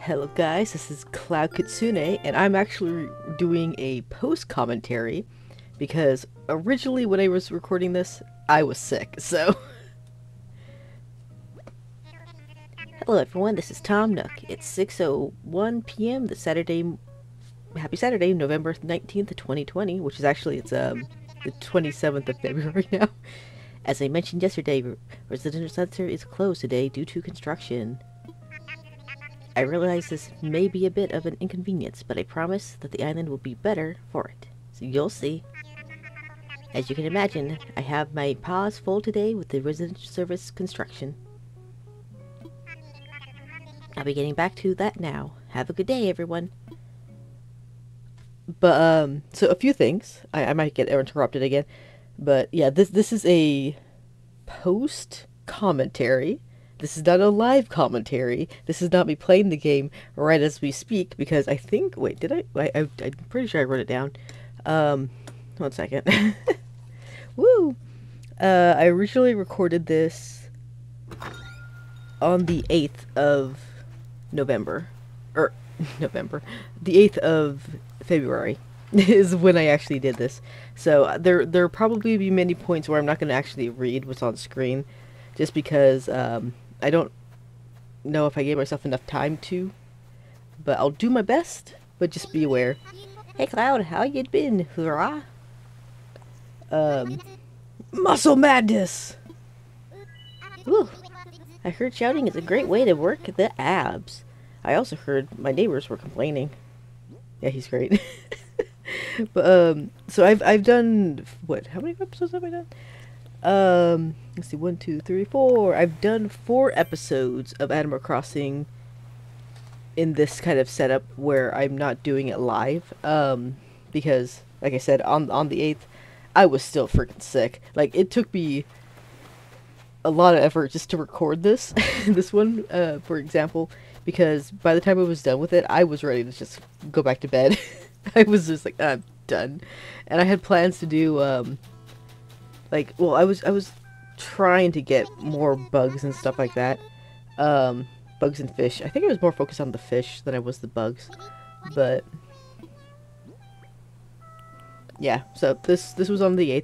Hello guys, this is Kitsune, and I'm actually doing a post commentary because originally when I was recording this, I was sick, so... Hello everyone, this is Tom Nook. It's 6:01 p.m. Happy Saturday, November 19th, 2020, which is actually, the 27th of February now. As I mentioned yesterday, Residential Center is closed today due to construction. I realize this may be a bit of an inconvenience, but I promise that the island will be better for it. So you'll see. As you can imagine, I have my paws full today with the residential service construction. I'll be getting back to that now. Have a good day, everyone. But, so a few things. I might get interrupted again. But, yeah, this is a post-commentary. This is not a live commentary. This is not me playing the game right as we speak, because I think... Wait, did I'm pretty sure I wrote it down. 1 second. Woo! I originally recorded this on the 8th of November. November. The 8th of February is when I actually did this. So there'll probably be many points where I'm not going to actually read what's on screen, just because I don't know if I gave myself enough time to, but I'll do my best, but just be aware. Hey Cloud, how you been? Hurrah? Muscle madness! Ooh, I heard shouting is a great way to work the abs. I also heard my neighbors were complaining. Yeah, he's great. But, so I've done, what, how many episodes have I done? Let's see, 1, 2, 3, 4. I've done 4 episodes of Animal Crossing in this kind of setup where I'm not doing it live. Because, like I said, on the 8th, I was still freaking sick. Like, it took me a lot of effort just to record this, this one, for example, because by the time I was done with it, I was ready to just go back to bed. I was just like, I'm done. And I had plans to do, like, well, I was trying to get more bugs and stuff like that. Bugs and fish. I think I was more focused on the fish than I was the bugs. But yeah, so this was on the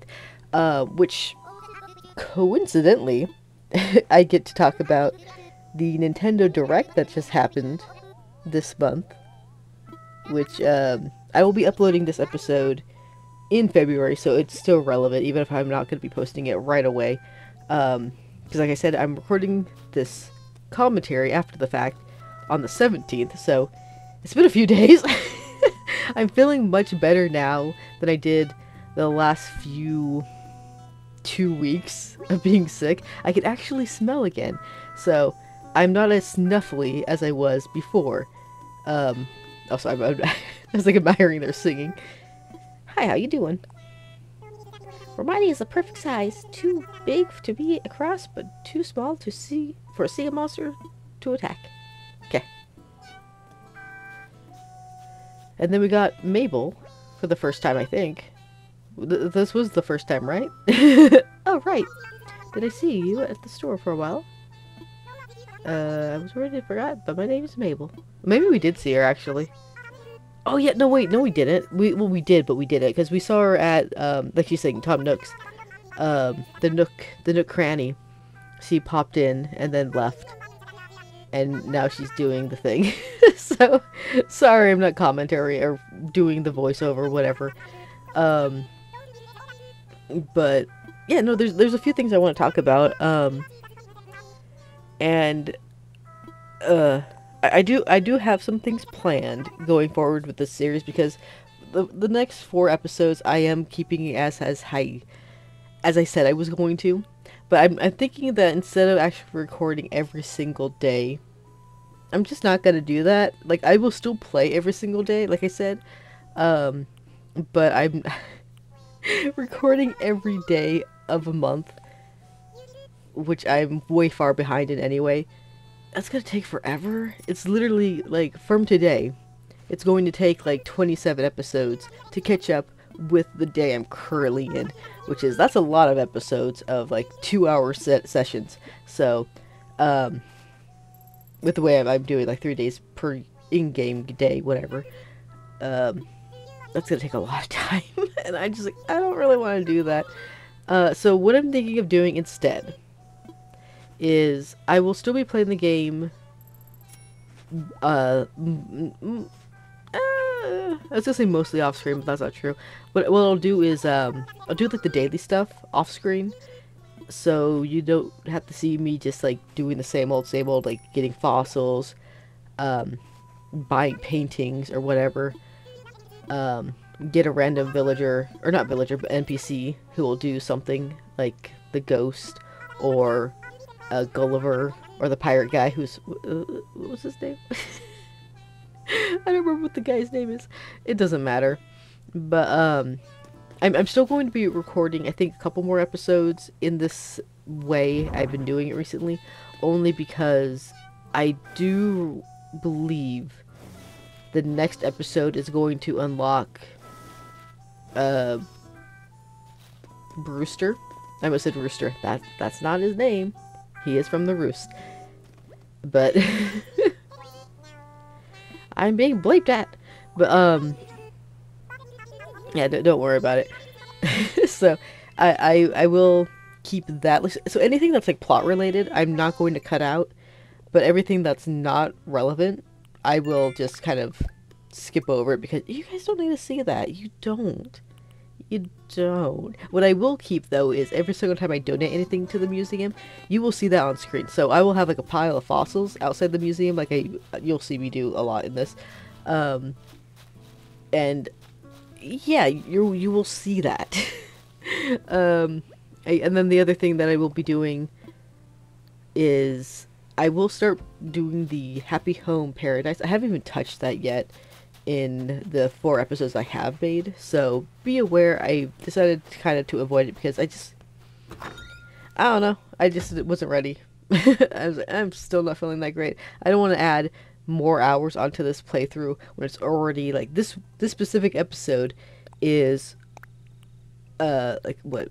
8th, which coincidentally I get to talk about the Nintendo Direct that just happened this month, which I will be uploading this episode in February, so it's still relevant, even if I'm not going to be posting it right away. Because like I said, I'm recording this commentary after the fact on the 17th, so it's been a few days. I'm feeling much better now than I did the last 2 weeks of being sick. I can actually smell again, so I'm not as snuffly as I was before. Also, I was like admiring their singing. Hi, how you doing? Romani is the perfect size. Too big to be across, but too small to for a sea monster to attack. Okay. And then we got Mabel for the first time, I think. This was the first time, right? Oh, right. Did I see you at the store for a while? I was worried I forgot, but my name is Mabel. Maybe we did see her, actually. Oh yeah, no wait, no we didn't. We did, but we didn't, because we saw her at, like she's saying, Tom Nook's, the Nook Cranny. She popped in and then left. And now she's doing the thing. So, sorry I'm not commentary or doing the voiceover, whatever. But, yeah, no, there's a few things I want to talk about, and, I do have some things planned going forward with this series, because the next 4 episodes I am keeping as high as I said I was going to, but I'm thinking that instead of actually recording every single day, I'm just not gonna do that. Like, I will still play every single day, like I said, but I'm recording every day of a month, which I'm way far behind in anyway. That's gonna take forever. It's literally, like, from today, it's going to take, like, 27 episodes to catch up with the day I'm currently in, that's a lot of episodes of, like, 2-hour sessions. So, with the way I'm doing, like, 3 days per in-game day, whatever. That's gonna take a lot of time, and I don't really want to do that. So what I'm thinking of doing instead is I will still be playing the game. I was gonna say mostly off screen, but that's not true. What I'll do is I'll do like the daily stuff off screen, so you don't have to see me just like doing the same old, like getting fossils, buying paintings or whatever. Get a random villager, or not villager, but NPC who will do something like the ghost or Gulliver or the pirate guy who's what was his name? I don't remember what the guy's name is. It doesn't matter. But I'm still going to be recording, I think, a couple more episodes in this way I've been doing it recently, only because I do believe the next episode is going to unlock Brewster. I almost said Rooster. That's not his name. He is from the Roost. But I'm being bleeped at. But yeah, don't worry about it. So I will keep that. So anything that's like plot related, I'm not going to cut out. But everything that's not relevant, I will just kind of skip over it, because you guys don't need to see that. You don't. You don't. What I will keep, though, is every single time I donate anything to the museum, you will see that on screen. So I will have like a pile of fossils outside the museum, like you'll see me do a lot in this. And yeah, you will see that. And then the other thing that I will be doing is I will start doing the Happy Home Paradise. I haven't even touched that yet in the 4 episodes I have made, so be aware. I decided kind of to avoid it because I don't know, I just wasn't ready. I'm still not feeling that great. I don't want to add more hours onto this playthrough when it's already like this specific episode is like what,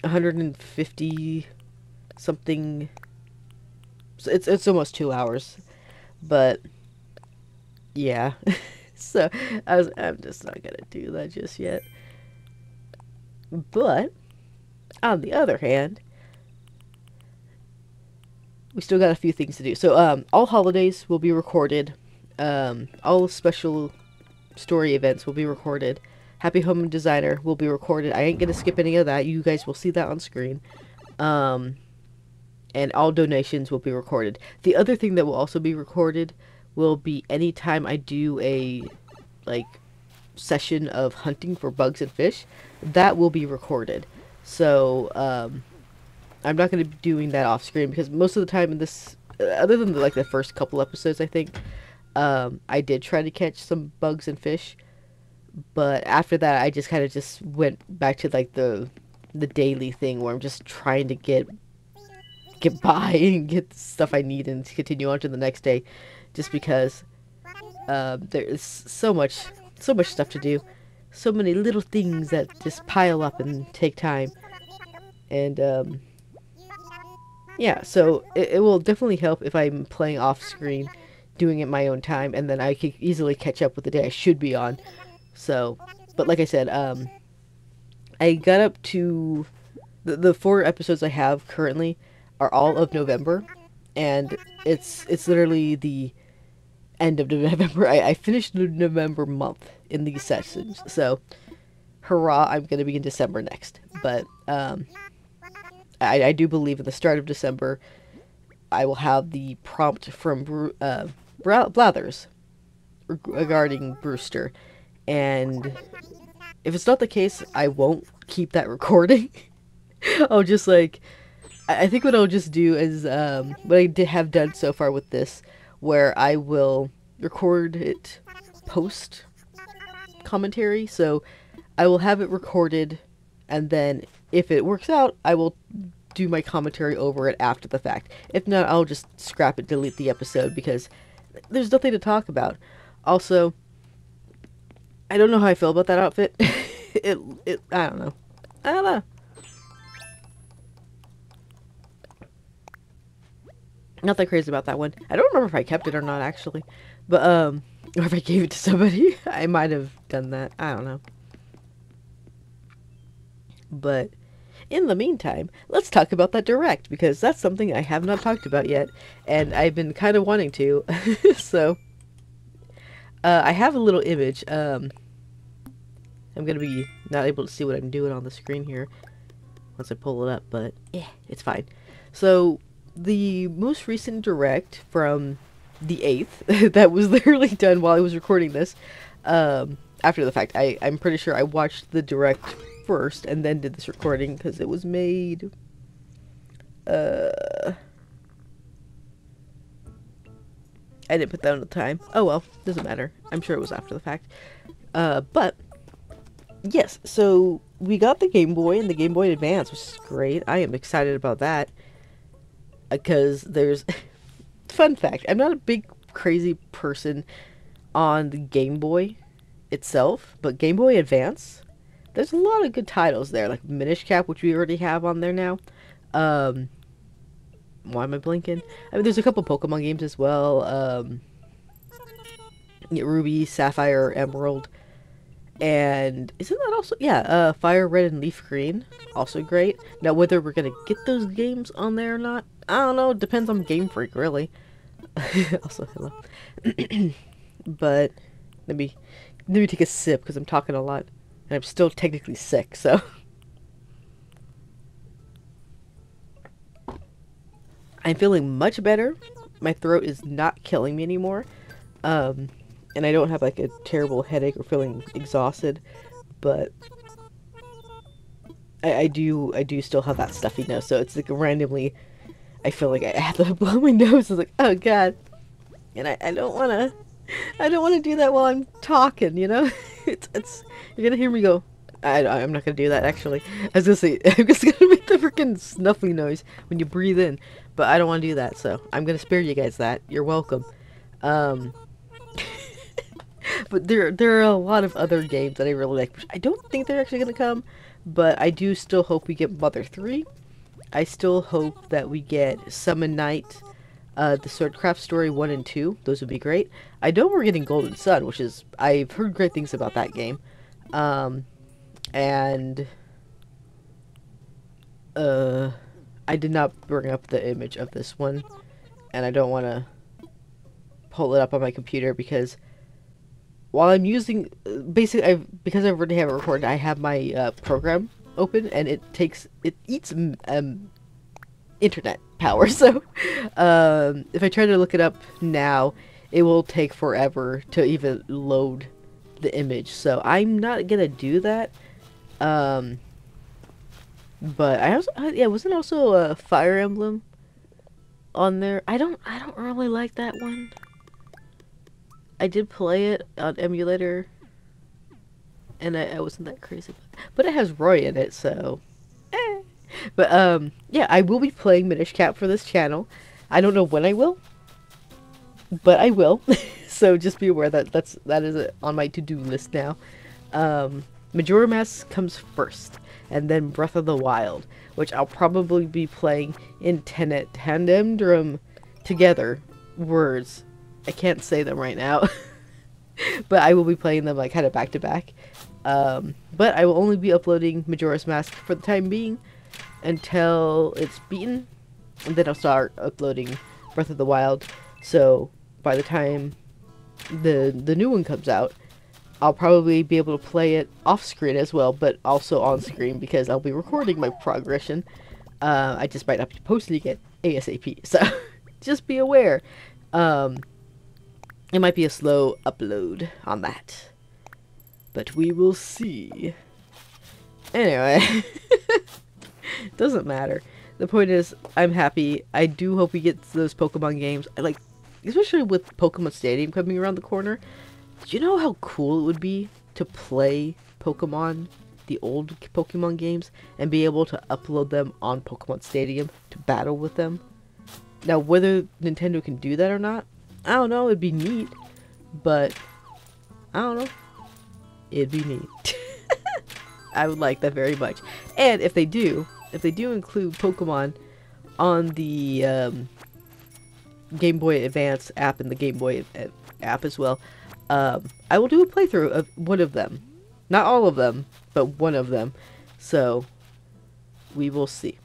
150 something. So it's almost 2 hours, but yeah. So I'm just not gonna do that just yet. But on the other hand, we still got a few things to do. So all holidays will be recorded. All special story events will be recorded. Happy Home Designer will be recorded. I ain't gonna skip any of that. You guys will see that on screen. And all donations will be recorded. The other thing that will also be recorded will be anytime I do a like session of hunting for bugs and fish, that will be recorded. So I'm not going to be doing that off screen, because most of the time in this, other than like the first couple episodes, I think I did try to catch some bugs and fish, but after that I just kind of just went back to like the daily thing where I'm just trying to get by and get the stuff I need and continue on to the next day, just because there is so much stuff to do, so many little things that just pile up and take time. And yeah, so it will definitely help if I'm playing off screen, doing it my own time, and then I can easily catch up with the day I should be on. So, but like I said, I got up to the 4 episodes I have currently are all of November, and it's literally the end of November. I finished the November month in these sessions, so hurrah, I'm going to be in December next. But I do believe in the start of December I will have the prompt from Blathers regarding Brewster, and if it's not the case, I won't keep that recording. I'll just like, I think what I'll just do is what I have done so far with this, where I will record it post commentary. So I will have it recorded, and then if it works out, I will do my commentary over it after the fact. If not, I'll just scrap it, delete the episode, because there's nothing to talk about. Also, I don't know how I feel about that outfit. I don't know. I don't know. Not that crazy about that one. I don't remember if I kept it or not, actually. But, or if I gave it to somebody. I might have done that. I don't know. But in the meantime, let's talk about that direct, because that's something I have not talked about yet, and I've been kind of wanting to. So, I have a little image. I'm going to be not able to see what I'm doing on the screen here once I pull it up, but yeah, it's fine. So, the most recent direct from the 8th that was literally done while I was recording this, after the fact. I'm pretty sure I watched the direct first and then did this recording because it was made I didn't put down the time. Oh well, doesn't matter. I'm sure it was after the fact. But yes, so we got the Game Boy and the Game Boy Advance, which is great. I am excited about that because there's fun fact, I'm not a big crazy person on the Game Boy itself, but Game Boy Advance, there's a lot of good titles there, like Minish Cap, which we already have on there now. Why am I blinking? I mean, there's a couple Pokemon games as well. Ruby, Sapphire, Emerald, and isn't that also, yeah, Fire Red and Leaf Green, also great. Now, whether we're gonna get those games on there or not, I don't know. It depends on Game Freak, really. Also, hello. But let me take a sip because I'm talking a lot, and I'm still technically sick, so. I'm feeling much better. My throat is not killing me anymore. And I don't have like a terrible headache or feeling exhausted, but I do still have that stuffy nose, so it's like randomly I feel like I have to blow my nose. It's like, oh god. And I don't wanna do that while I'm talking, you know? It's you're gonna hear me go, I'm not gonna do that actually. I was gonna say, I'm just gonna make the freaking snuffly noise when you breathe in, but I don't wanna do that, so I'm gonna spare you guys that. You're welcome. But there are a lot of other games that I really like. I don't think they're actually gonna come, but I do still hope we get Mother 3. I still hope that we get Summon Night, the Swordcraft Story 1 and 2. Those would be great. I know we're getting Golden Sun, which is, I've heard great things about that game. And I did not bring up the image of this one, and I don't want to pull it up on my computer because while I'm using, basically, because I already have it recorded, I have my program open, and it eats internet power. So if I try to look it up now, it will take forever to even load the image. So I'm not gonna do that. But I also, yeah, wasn't also a Fire Emblem on there? I don't really like that one. I did play it on emulator, and I wasn't that crazy. But it has Roy in it, so eh. But yeah, I will be playing Minish Cap for this channel. I don't know when I will, but I will. So just be aware that that is on my to-do list now. Majora Mask comes first, and then Breath of the Wild, which I'll probably be playing in tandem together. Words. I can't say them right now. But I will be playing them like kind of back to back. But I will only be uploading Majora's Mask for the time being until it's beaten, and then I'll start uploading Breath of the Wild. So by the time the new one comes out, I'll probably be able to play it off screen as well, but also on screen because I'll be recording my progression. I just might not be posting it ASAP, so just be aware. It might be a slow upload on that, but we will see. Anyway, doesn't matter. The point is, I'm happy. I do hope we get those Pokemon games. I like, especially with Pokemon Stadium coming around the corner. Do you know how cool it would be to play Pokemon, the old Pokemon games, and be able to upload them on Pokemon Stadium to battle with them? Now, whether Nintendo can do that or not, I don't know. It'd be neat, but I don't know. It'd be neat. I would like that very much. And if they do include Pokemon on the Game Boy Advance app and the Game Boy app as well. I will do a playthrough of one of them. Not all of them, but one of them. So, we will see.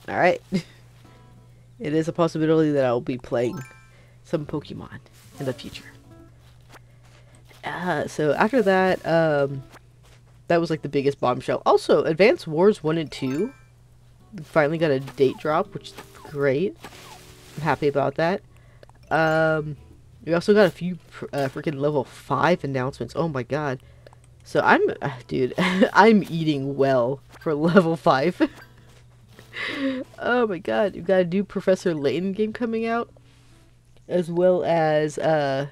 Alright. It is a possibility that I will be playing some Pokemon in the future. So after that, that was like the biggest bombshell. Also, Advance Wars 1 and 2 finally got a date drop, which is great. I'm happy about that. We also got a few freaking level 5 announcements. Oh my god. So I'm, dude, I'm eating well for level 5. Oh my god, you've got a new Professor Layton game coming out. As well as, oh,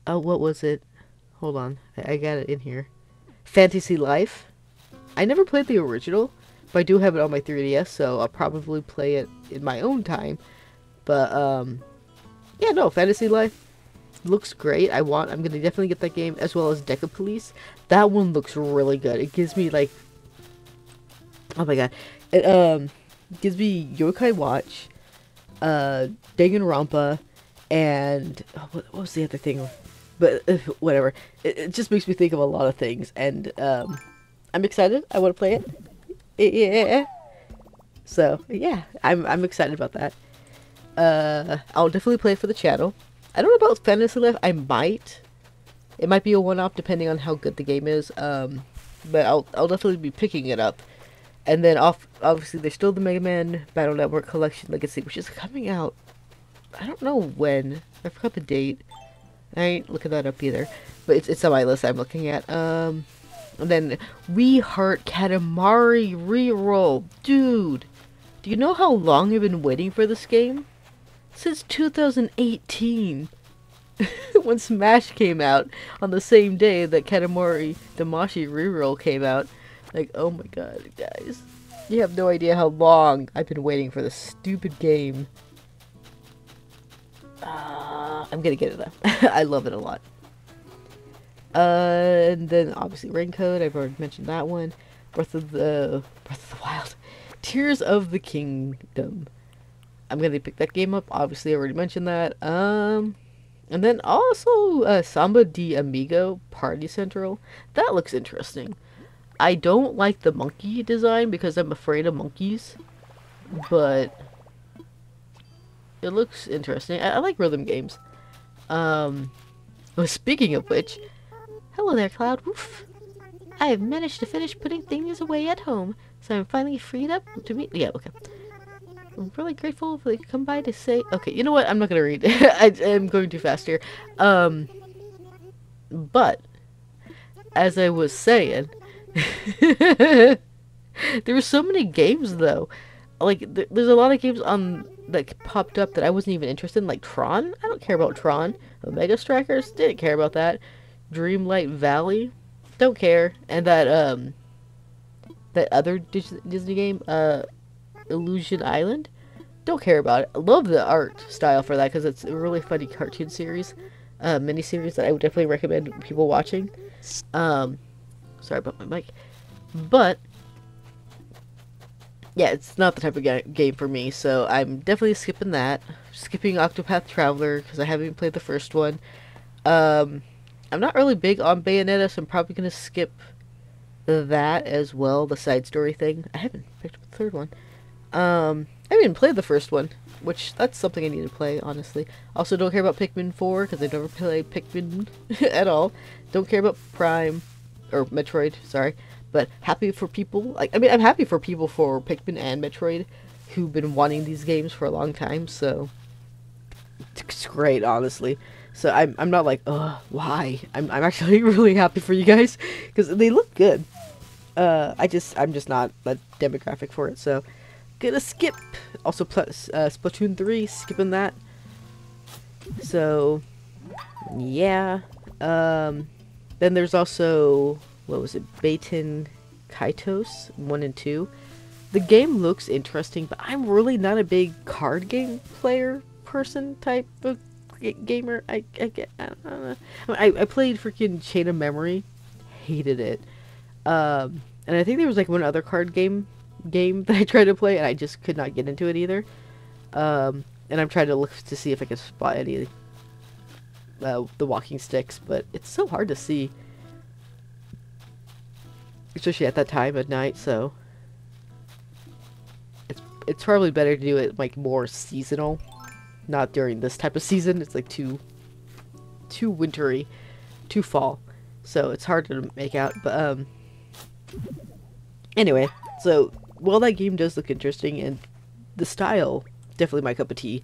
what was it? Hold on, I got it in here. Fantasy Life. I never played the original, but I do have it on my 3DS, so I'll probably play it in my own time. But, yeah, no, Fantasy Life looks great. I'm gonna definitely get that game, as well as Deca Police. That one looks really good. It gives me, like, oh my god. It, gives me Yokai Watch, Danganronpa, and, oh, what was the other thing? But, whatever. It just makes me think of a lot of things, and, I'm excited. I want to play it. Yeah. So, yeah, I'm excited about that. I'll definitely play it for the channel. I don't know about Fantasy Life. I might. It might be a one-off depending on how good the game is. But I'll definitely be picking it up. And then obviously there's still the Mega Man Battle Network Collection Legacy, which is coming out. I don't know when. I forgot the date. I ain't looking that up either. But it's on my list I'm looking at. And then We Heart Katamari Reroll. Dude, do you know how long I've been waiting for this game? Since 2018. When Smash came out on the same day that Katamari Damacy Reroll came out. Like, oh my god, guys. You have no idea how long I've been waiting for this stupid game. I'm gonna get it though. I love it a lot. And then obviously Raincoat, I've already mentioned that one. Breath of the Wild. Tears of the Kingdom. I'm gonna pick that game up. Obviously, I already mentioned that. And then also Samba de Amigo Party Central. That looks interesting. I don't like the monkey design because I'm afraid of monkeys, but it looks interesting. I like rhythm games. Well, speaking of which, hello there, Cloud. Woof. I have managed to finish putting things away at home, so I'm finally freed up to meet. Yeah, okay. I'm really grateful if they could come by to say. Okay, you know what? I'm not gonna read. I'm going too fast here. But as I was saying. There were so many games though, like there's a lot of games on that popped up that I wasn't even interested in, like Tron. I don't care about Tron. Omega Strikers, didn't care about that. Dreamlight Valley, don't care. And that that other Disney game, Illusion Island, don't care about it. I love the art style for that because it's a really funny cartoon series, mini-series that I would definitely recommend people watching. Sorry about my mic. But, yeah, it's not the type of game for me, so I'm definitely skipping that. Skipping Octopath Traveler, because I haven't even played the first one. I'm not really big on Bayonetta, so I'm probably going to skip that as well, the side story thing. I haven't picked up the third one. I haven't even played the first one, which that's something I need to play, honestly. Also, don't care about Pikmin 4, because I never played Pikmin at all. Don't care about Prime. Or Metroid, sorry, but happy for people, like, I mean, I'm happy for people for Pikmin and Metroid who've been wanting these games for a long time, so it's great, honestly. So I'm not like, ugh, why? I'm actually really happy for you guys, because they look good. I'm just not that demographic for it, so gonna skip. Also, plus, Splatoon 3, skipping that. So, yeah, then there's also, what was it, Baten Kaitos 1 and 2. The game looks interesting, but I'm really not a big card game player person type of gamer. I don't know. I played freaking Chain of Memory, hated it. And I think there was like one other card game that I tried to play, and I just could not get into it either. And I'm trying to look to see if I can spot any the walking sticks, but it's so hard to see, especially at that time at night. So it's probably better to do it like more seasonal, not during this type of season. It's like too wintry, too fall, so it's hard to make out. But anyway, so while that game does look interesting and the style definitely my cup of tea,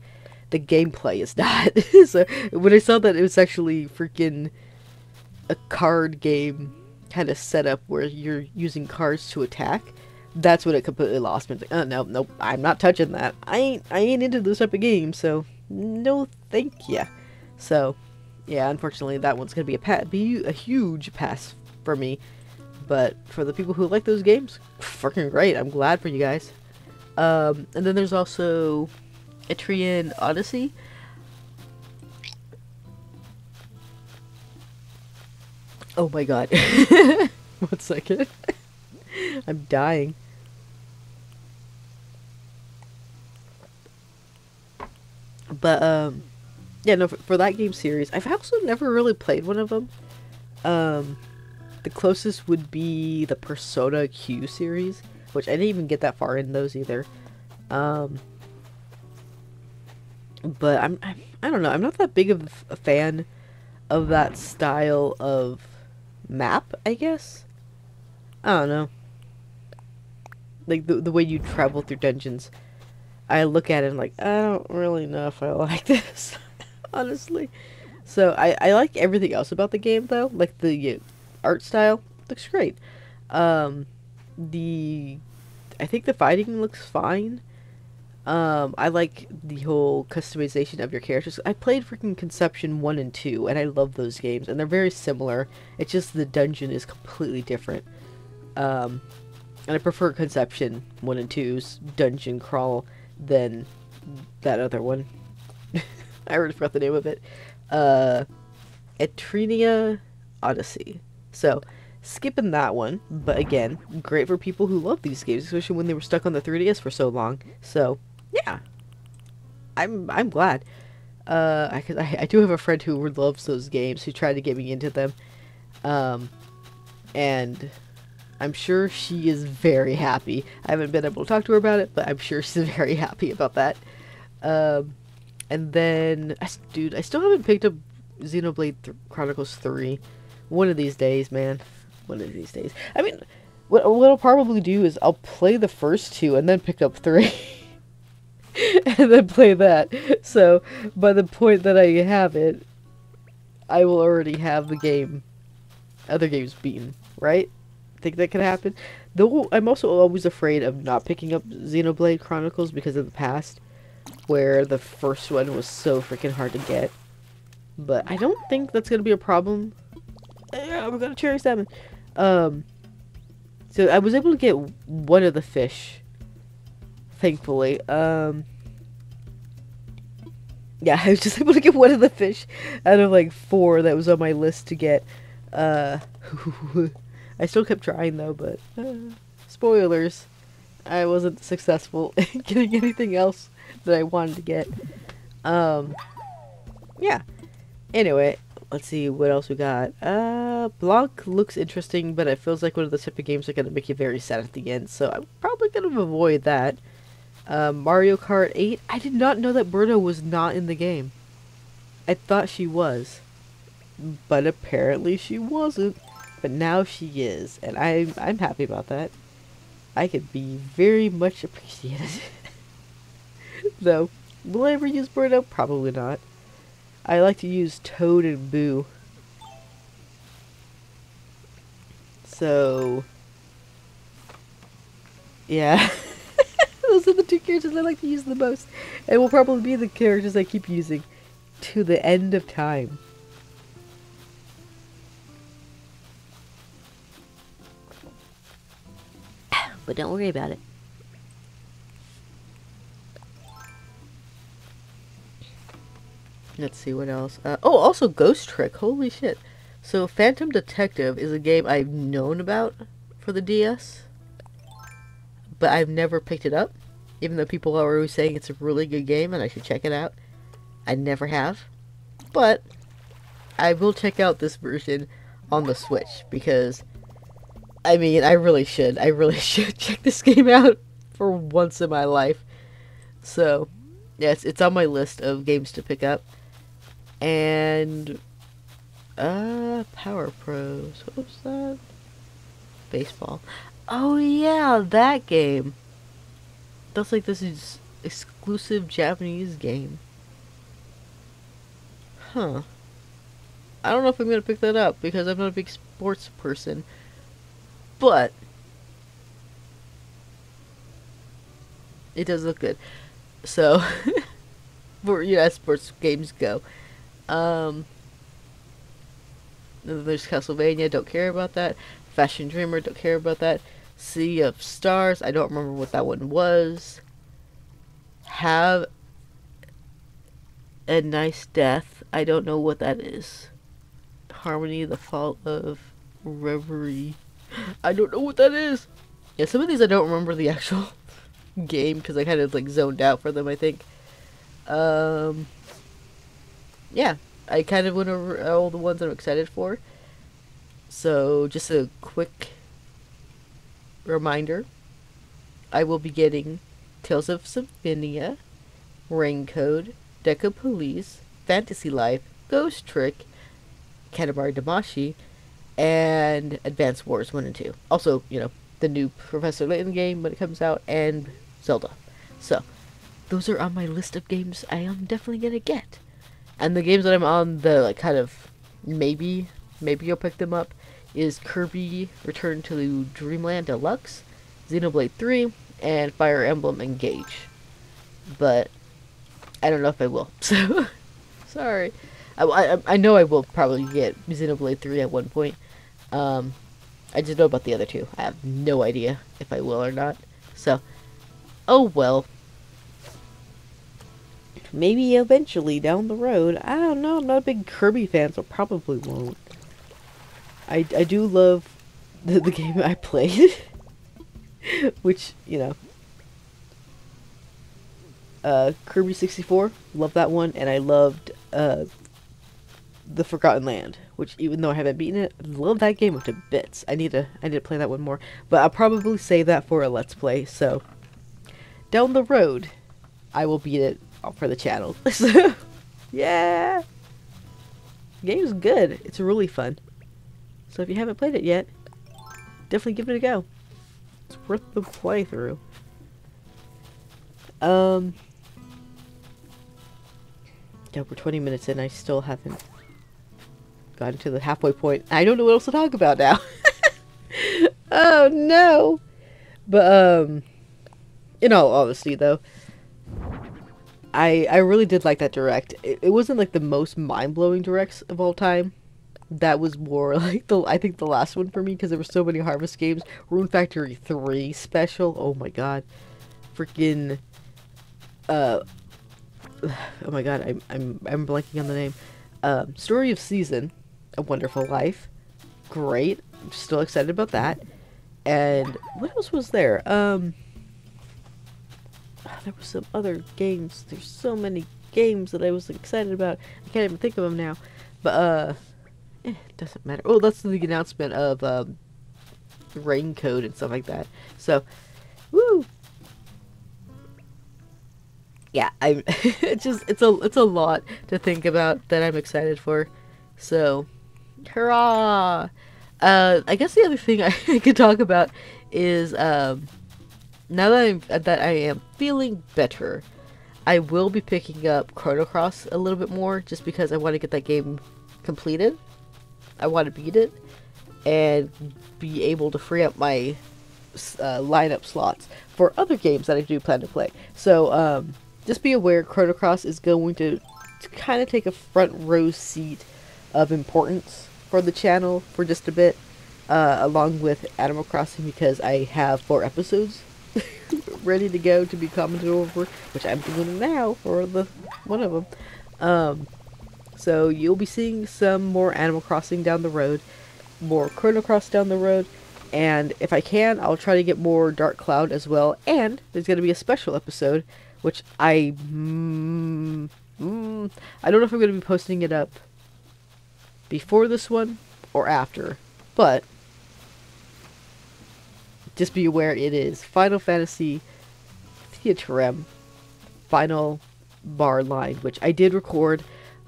the gameplay is not. So when I saw that it was actually freaking a card game kind of setup where you're using cards to attack, that's when it completely lost me. It's like, oh no, nope, I'm not touching that. I ain't into this type of game, so no thank ya. So yeah, unfortunately that one's gonna be a huge pass for me. But for the people who like those games, freaking great. I'm glad for you guys. And then there's also Etrian Odyssey. Oh my god. 1 second. I'm dying. But, yeah, no, for that game series, I've also never really played one of them. The closest would be the Persona Q series, which I didn't even get that far in those either. But I don't know, I'm not that big of a fan of that style of map, I guess. I don't know. Like the way you travel through dungeons. I look at it and like, I don't really know if I like this, honestly. So I like everything else about the game though, like the art style looks great. I think the fighting looks fine. I like the whole customization of your characters. I played freaking Conception 1 and 2, and I love those games, and they're very similar. It's just the dungeon is completely different. And I prefer Conception 1 and 2's dungeon crawl than that other one. I already forgot the name of it. Etrian Odyssey. So, skipping that one, but again, great for people who love these games, especially when they were stuck on the 3DS for so long. So, yeah, I'm glad. I do have a friend who loves those games, who tried to get me into them, and I'm sure she is very happy. I haven't been able to talk to her about it, but I'm sure she's very happy about that. And then, dude, I still haven't picked up Xenoblade Chronicles 3. One of these days, man. One of these days. I mean, what I'll probably do is I'll play the first 2 and then pick up 3. And then play that. So, by the point that I have it, I will already have the other games beaten, right? Think that could happen? Though I'm also always afraid of not picking up Xenoblade Chronicles because of the past, where the first one was so freaking hard to get. But I don't think that's gonna be a problem. Yeah, we got a cherry salmon. So I was able to get one of the fish, thankfully. Yeah, I was just able to get one of the fish out of like 4 that was on my list to get. I still kept trying though, but spoilers, I wasn't successful in getting anything else that I wanted to get. Yeah. Anyway, let's see what else we got. Blanc looks interesting, but it feels like one of the type of games that are gonna make you very sad at the end, so I'm probably gonna avoid that. Mario Kart 8. I did not know that Berta was not in the game. I thought she was, but apparently she wasn't. But now she is, and I'm happy about that. I could be very much appreciated. Though, will I ever use Berta? Probably not. I like to use Toad and Boo. So, yeah. Those are the 2 characters I like to use the most. And will probably be the characters I keep using to the end of time. But don't worry about it. Let's see what else. Oh, also Ghost Trick. Holy shit. So Phantom Detective is a game I've known about for the DS, but I've never picked it up. Even though people are always saying it's a really good game and I should check it out. I never have. But I will check out this version on the Switch because, I mean, I really should. I really should check this game out for once in my life. So, yes, it's on my list of games to pick up. And, Power Pros. What was that? Baseball. Oh, yeah, that game. That's like this is exclusive Japanese game. Huh. I don't know if I'm gonna pick that up because I'm not a big sports person. But it does look good. So for as sports games go. Then there's Castlevania, don't care about that. Fashion Dreamer, don't care about that. Sea of Stars, I don't remember what that one was. Have a Nice Death, I don't know what that is. Harmony, The Fault of Reverie, I don't know what that is. Yeah, some of these I don't remember the actual game because I kind of like zoned out for them, I think. Yeah, I kind of went over all the ones I'm excited for. So, just a quick reminder, I will be getting Tales of Symphonia, Rain Code, Deca Police, Fantasy Life, Ghost Trick, Kanabari Damashi, and Advance Wars 1 and 2. Also, the new Professor Layton game when it comes out, and Zelda. So, those are on my list of games I am definitely gonna get. And the games that I'm on the, like, kind of, maybe I'll pick them up, is Kirby Return to Dreamland Deluxe, Xenoblade 3, and Fire Emblem Engage. But I don't know if I will, so sorry. I know I will probably get Xenoblade 3 at one point. I just know about the other two. I have no idea if I will or not. So, oh well. Maybe eventually down the road. I don't know. I'm not a big Kirby fan, so probably won't. I do love the game I played. Which, Kirby 64. Love that one. And I loved The Forgotten Land. Which, even though I haven't beaten it, I love that game up to bits. I need to play that one more. But I'll probably save that for a Let's Play. So, down the road, I will beat it for the channel. So, yeah! The game's good. It's really fun. So if you haven't played it yet, definitely give it a go. It's worth the playthrough. Yeah, we're 20 minutes in. I still haven't gotten to the halfway point. I don't know what else to talk about now. Oh no! But in all honesty, though, I really did like that direct. It wasn't like the most mind-blowing directs of all time. That was more like I think the last one for me because there were so many Harvest games. Rune Factory 3 special. Oh my god. Freaking oh my god, I'm blanking on the name. Story of Season, A Wonderful Life. Great. I'm still excited about that. And what else was there? There were some other games. There's so many games that I was excited about. I can't even think of them now. But it doesn't matter. Oh, that's the announcement of Rain Code and stuff like that. So, woo! Yeah, it's a lot to think about that I'm excited for. So, hurrah! I guess the other thing I could talk about is now that I am feeling better, I will be picking up Chrono Cross a little bit more just because I want to get that game completed. I want to beat it and be able to free up my lineup slots for other games that I do plan to play. So just be aware, Chrono Cross is going to kind of take a front row seat of importance for the channel for just a bit, along with Animal Crossing, because I have 4 episodes ready to go to be commented over, which I'm doing now for the one of them. So you'll be seeing some more Animal Crossing down the road, more Chrono Cross down the road, And if I can, I'll try to get more Dark Cloud as well. And there's going to be a special episode, which I don't know if I'm going to be posting it up before this one or after, but just be aware it is Final Fantasy Theatrem final bar line, which I did record.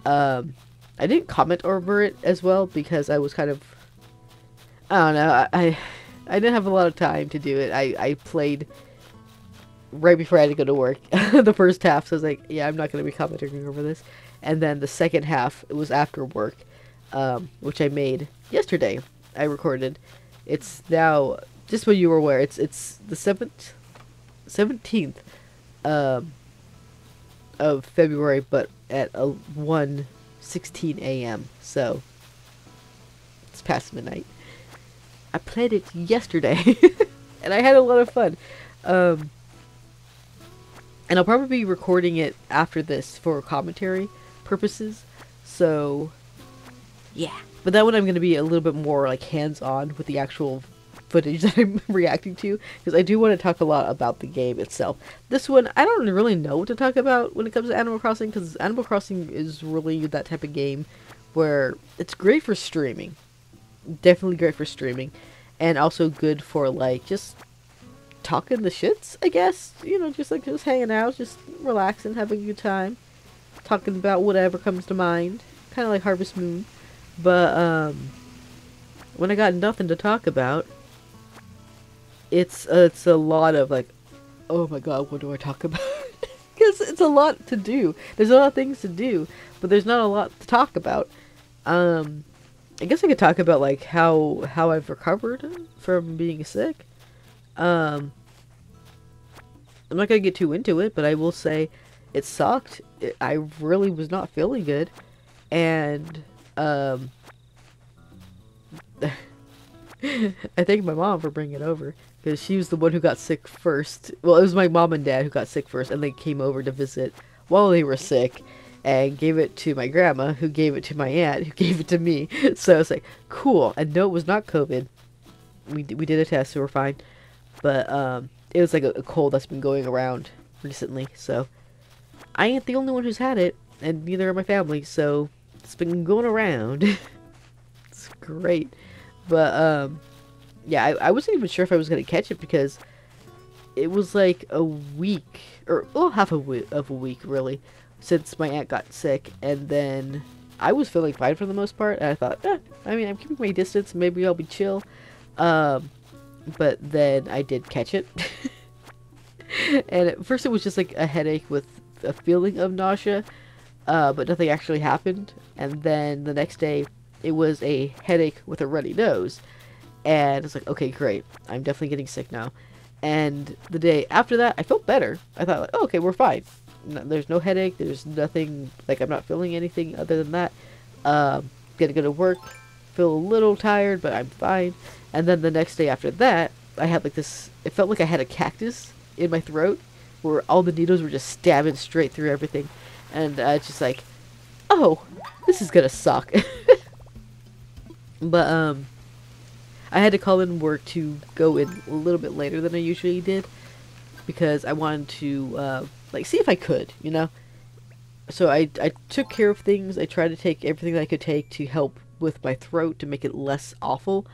I didn't comment over it as well because I was kind of, I don't know, I didn't have a lot of time to do it. I played right before I had to go to work the first half, so I was like, yeah, I'm not going to be commenting over this. And then the second half, it was after work, which I made yesterday. I recorded. It's now, just so you were aware, it's the 17th of February, but at 1:16 a.m. So it's past midnight. I played it yesterday, and I had a lot of fun. And I'll probably be recording it after this for commentary purposes. So yeah, but that one I'm going to be a little bit more like hands-on with the actual footage that I'm reacting to, because I do want to talk a lot about the game itself. This one, I don't really know what to talk about when it comes to Animal Crossing, because Animal Crossing is really that type of game where it's great for streaming. Definitely great for streaming, and also good for like just talking the shits, I guess. You know, just hanging out, just relaxing, having a good time, talking about whatever comes to mind, kind of like Harvest Moon. But when I got nothing to talk about, it's a lot of like, oh my god, what do I talk about? Because it's a lot to do. There's a lot of things to do, but there's not a lot to talk about. I guess I could talk about like how I've recovered from being sick. I'm not gonna get too into it, but I will say it sucked. I really was not feeling good, and I thank my mom for bringing it over, because she was the one who got sick first. Well, it was my mom and dad who got sick first, and they came over to visit while they were sick, and gave it to my grandma, who gave it to my aunt, who gave it to me. So I was like, cool. And no, it was not COVID. We did a test, so we're fine. But it was like a cold that's been going around recently. So I ain't the only one who's had it, and neither are my family. So it's been going around. It's great. But yeah, I wasn't even sure if I was gonna catch it, because it was like a week, or well, half of a week really, since my aunt got sick, and then I was feeling fine for the most part, and I thought, I mean, I'm keeping my distance, maybe I'll be chill. But then I did catch it. And at first it was just like a headache with a feeling of nausea, but nothing actually happened. And then the next day it was a headache with a runny nose, and it's like, okay, great, I'm definitely getting sick now. And the day after that, I felt better. I thought, like, oh, okay, we're fine. There's no headache. There's nothing, like, I'm not feeling anything other than that. Gonna go to work. Feel a little tired, but I'm fine. And then the next day after that, I had like this, it felt like I had a cactus in my throat, where all the needles were just stabbing straight through everything. And it's just like, oh, this is gonna suck. But, I had to call in work to go in a little bit later than I usually did, because I wanted to, like, see if I could, you know? So I took care of things. I tried to take everything that I could take to help with my throat, to make it less awful,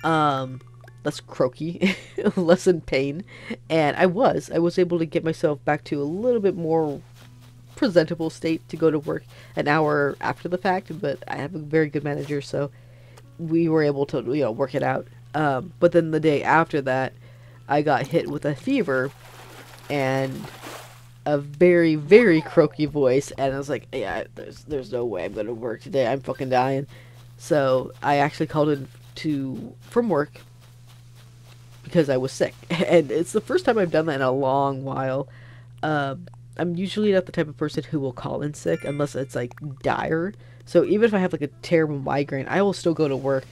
less croaky, less in pain. And I was able to get myself back to a little bit more presentable state to go to work an hour after the fact, but I have a very good manager, so we were able to, you know, work it out. But then the day after that, I got hit with a fever and a very, very croaky voice, and I was like, yeah, there's no way I'm gonna work today. I'm fucking dying. So I actually called in from work because I was sick, and it's the first time I've done that in a long while. I'm usually not the type of person who will call in sick unless it's like dire. So even if I have like a terrible migraine, I will still go to work.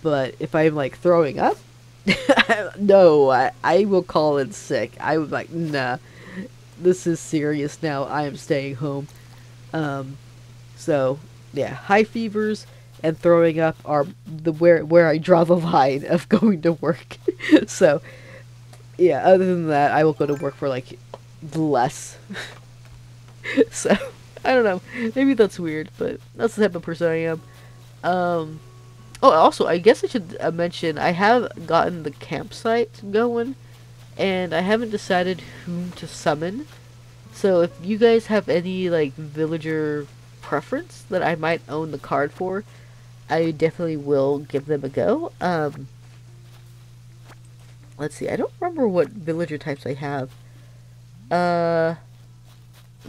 But if I'm like throwing up, no, I will call in sick. I would like, nah, this is serious now. I am staying home. So yeah, high fevers and throwing up are the where I draw the line of going to work. So yeah, other than that, I will go to work for like less. So I don't know. Maybe that's weird, but that's the type of person I am. Oh, also, I guess I should mention I have gotten the campsite going, and I haven't decided whom to summon. So if you guys have any like villager preference that I might own the card for, I definitely will give them a go. Let's see. I don't remember what villager types I have. I'm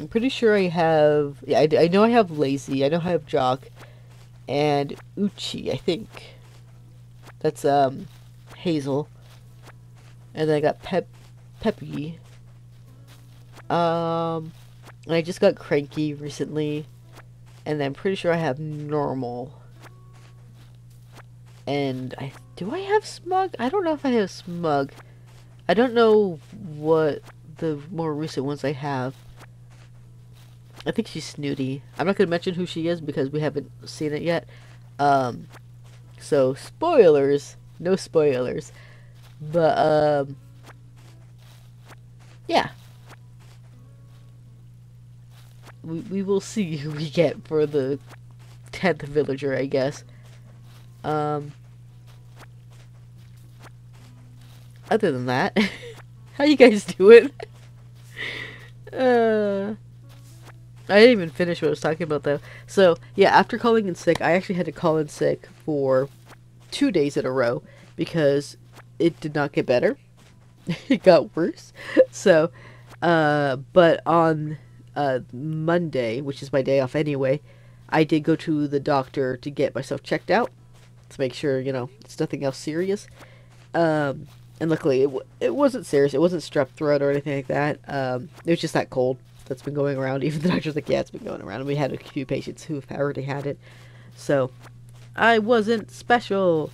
pretty sure I have. Yeah, I know I have lazy. I know I have jock, and uchi. I think that's Hazel, and then I got Peppy. And I just got cranky recently, and then I'm pretty sure I have normal. And do I have smug? I don't know if I have smug. I don't know what the more recent ones I have. I think she's snooty. I'm not gonna mention who she is because we haven't seen it yet. So spoilers, no spoilers. But yeah. We will see who we get for the 10th villager, I guess. Other than that, how you guys doing? I didn't even finish what I was talking about though. So yeah, after calling in sick, I actually had to call in sick for 2 days in a row because it did not get better. It got worse. So, but on Monday, which is my day off anyway, I did go to the doctor to get myself checked out to make sure, you know, it's nothing else serious. And luckily it wasn't serious. It wasn't strep throat or anything like that. It was just that cold that's been going around. Even the doctor's like, yeah, it's been going around. And we had a few patients who've already had it. So I wasn't special.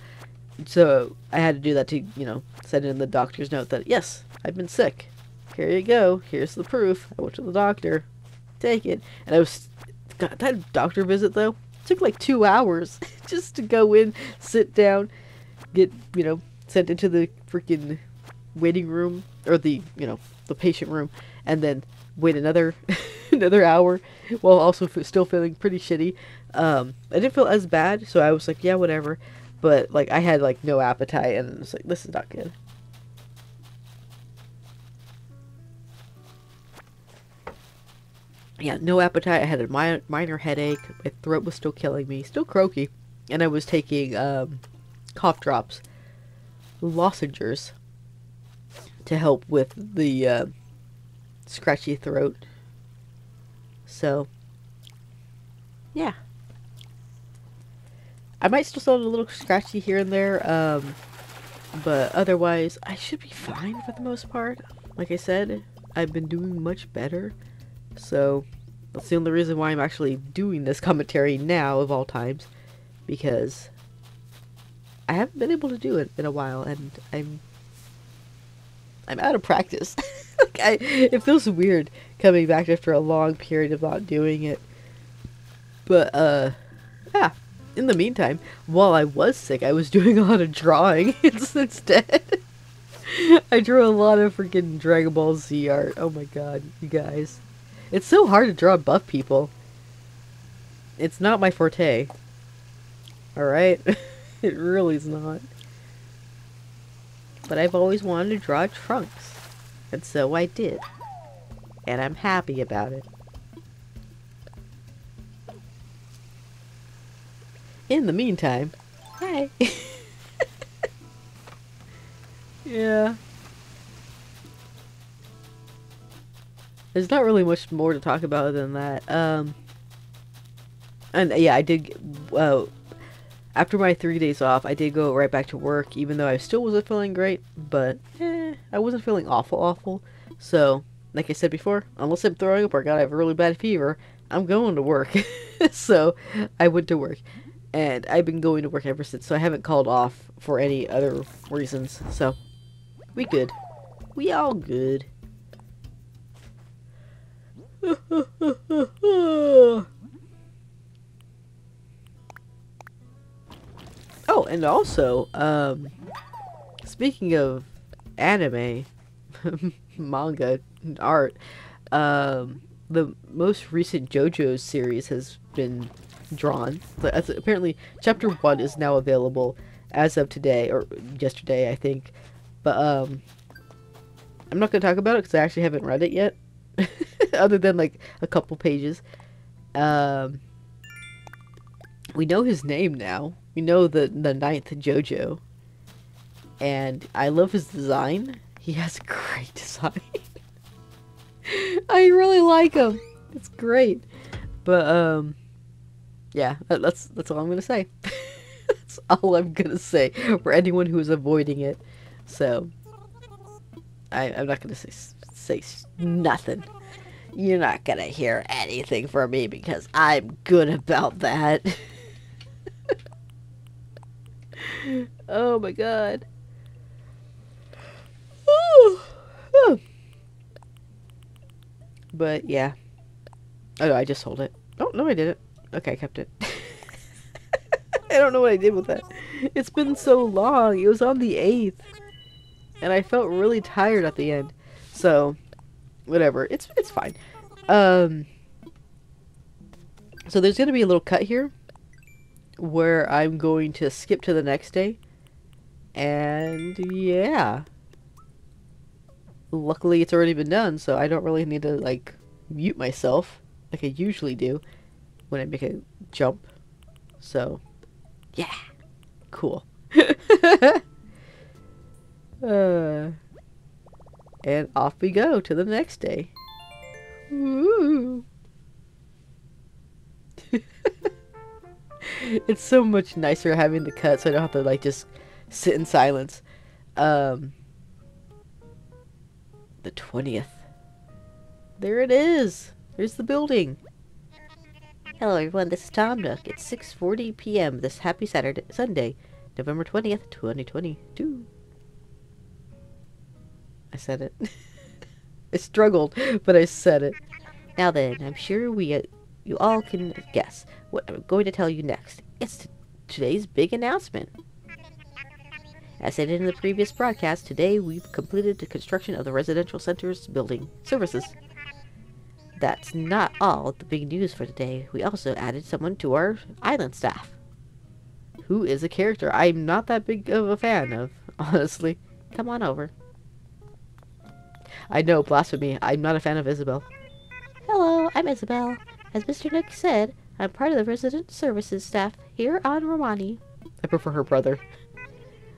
So I had to do that to, you know, send in the doctor's note that, yes, I've been sick. Here you go. Here's the proof. I went to the doctor. Take it. And I was... God, that doctor visit, though, took like 2 hours just to go in, sit down, get, you know, sent into the freaking waiting room, or the, you know, the patient room, and then wait another another hour while also still feeling pretty shitty. I didn't feel as bad, so I was like, yeah, whatever. But, like, I had, like, no appetite, and it's like, this is not good. Yeah, no appetite. I had a minor headache. My throat was still killing me. Still croaky. And I was taking cough drops. Lozenges. To help with the scratchy throat. So, yeah. I might still sound a little scratchy here and there. But otherwise, I should be fine for the most part. Like I said, I've been doing much better. So, that's the only reason why I'm actually doing this commentary now, of all times. Because I haven't been able to do it in a while, and I'm out of practice. Like, it feels weird coming back after a long period of not doing it. But, yeah. In the meantime, while I was sick, I was doing a lot of drawing instead. I drew a lot of freaking Dragon Ball Z art. Oh my god, you guys. It's so hard to draw buff people. It's not my forte. Alright? It really is not. But I've always wanted to draw Trunks. And so I did. And I'm happy about it. In the meantime, hi. Yeah. There's not really much more to talk about than that. And yeah, I did, after my 3 days off, I did go right back to work, even though I still wasn't feeling great, but, I wasn't feeling awful. So, like I said before, unless I'm throwing up or I have a really bad fever, I'm going to work. So, I went to work. And I've been going to work ever since, so I haven't called off for any other reasons. So, we good. We all good. And also, speaking of anime, manga, art, the most recent JoJo's series has been drawn. Apparently, chapter 1 is now available as of today, or yesterday, I think. But, I'm not going to talk about it because I actually haven't read it yet. Other than, like, a couple pages. We know his name now. We know the ninth JoJo. And I love his design. He has a great design. I really like him. It's great. But, yeah, that's all I'm gonna say. That's all I'm gonna say for anyone who is avoiding it. So, I'm not gonna say nothing. You're not gonna hear anything from me because I'm good about that. Oh my god. But yeah. Oh no, I just sold it. Oh no, I didn't. Okay, I kept it. I don't know what I did with that. It's been so long. It was on the 8th. And I felt really tired at the end. So, whatever. It's fine. So there's going to be a little cut here where I'm going to skip to the next day. And yeah. Luckily it's already been done, so I don't really need to like mute myself like I usually do when I make a jump. So, yeah. Cool. And off we go to the next day. Woo. It's so much nicer having the cut so I don't have to like just sit in silence. The 20th. There it is. There's the building. Hello everyone, this is Tom Nook. It's 6:40 p.m. this happy Sunday, November 20th, 2022. I said it. I struggled, but I said it. Now then, I'm sure you all can guess what I'm going to tell you next. It's today's big announcement. As stated in the previous broadcast, today we've completed the construction of the residential center's building services. That's not all the big news for today. We also added someone to our island staff. Who is a character I'm not that big of a fan of, honestly. Come on over. I know, blasphemy. I'm not a fan of Isabel. Hello, I'm Isabel. As Mr. Nook said, I'm part of the resident services staff here on Romani. I prefer her brother.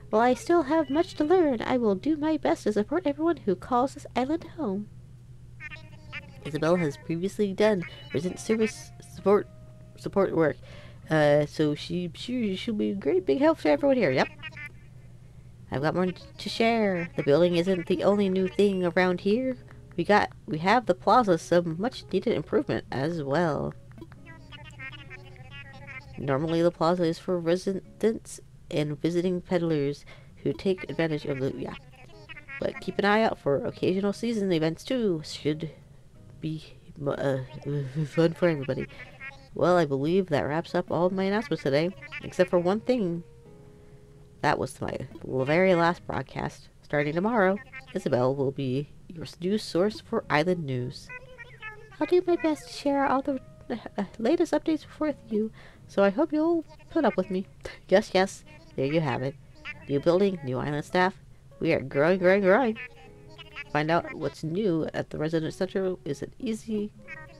While I still have much to learn, I will do my best to support everyone who calls this island home. Isabel has previously done resident service support work, so she'll be a great big help to everyone here. Yep. I've got more to share. The building isn't the only new thing around here. We have the plaza, some much needed improvement as well. Normally the plaza is for residents and visiting peddlers who take advantage of the but keep an eye out for occasional season events too. Should be fun for everybody. Well, I believe that wraps up all of my announcements today, except for one thing. That was my very last broadcast. Starting tomorrow, Isabel will be your news source for island news. I'll do my best to share all the latest updates with you, so I hope you'll put up with me. Yes, there you have it. New building, new island staff. We are growing. Find out what's new at the resident center is as easy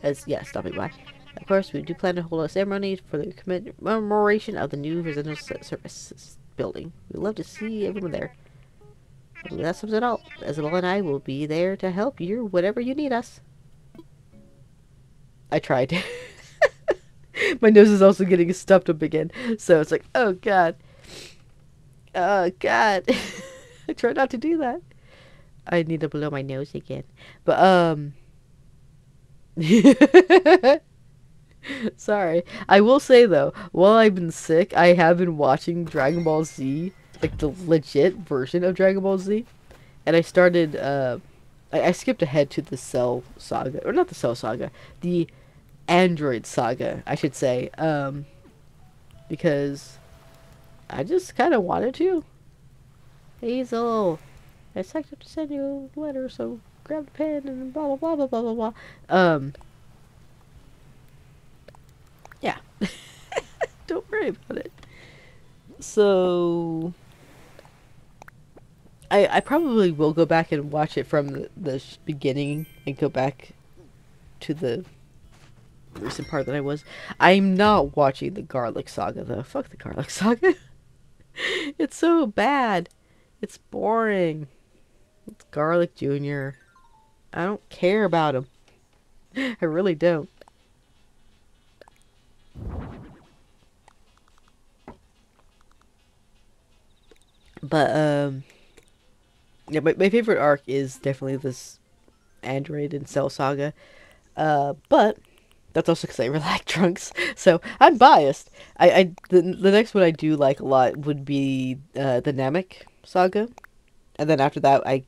as stopping by. Of course, we do plan to hold a ceremony for the commemoration of the new resident service building. We'd love to see everyone there. I believe that sums it all. Isabel and I will be there to help you whatever you need us. I tried. My nose is also getting stuffed up again, so it's like, oh god. Oh god. I try not to do that. I need to blow my nose again. But, sorry. I will say, though, while I've been sick, I have been watching Dragon Ball Z, like the legit version of Dragon Ball Z. And I started, I skipped ahead to the Cell Saga, or not the Cell Saga, the Android Saga, I should say, because I just kind of wanted to. Hazel, I expect to send you a letter, so grab the pen and blah blah blah blah blah blah blah. Yeah. Don't worry about it. So, I probably will go back and watch it from the beginning and go back to the recent part that I was. I'm not watching the Garlic Saga though. Fuck the Garlic Saga. It's so bad. It's boring. It's Garlic Jr. I don't care about him. I really don't. But yeah, my favorite arc is definitely this Android and Cell Saga. But that's also because I really like Trunks, so I'm biased. The next one I do like a lot would be the Namek Saga, and then after that I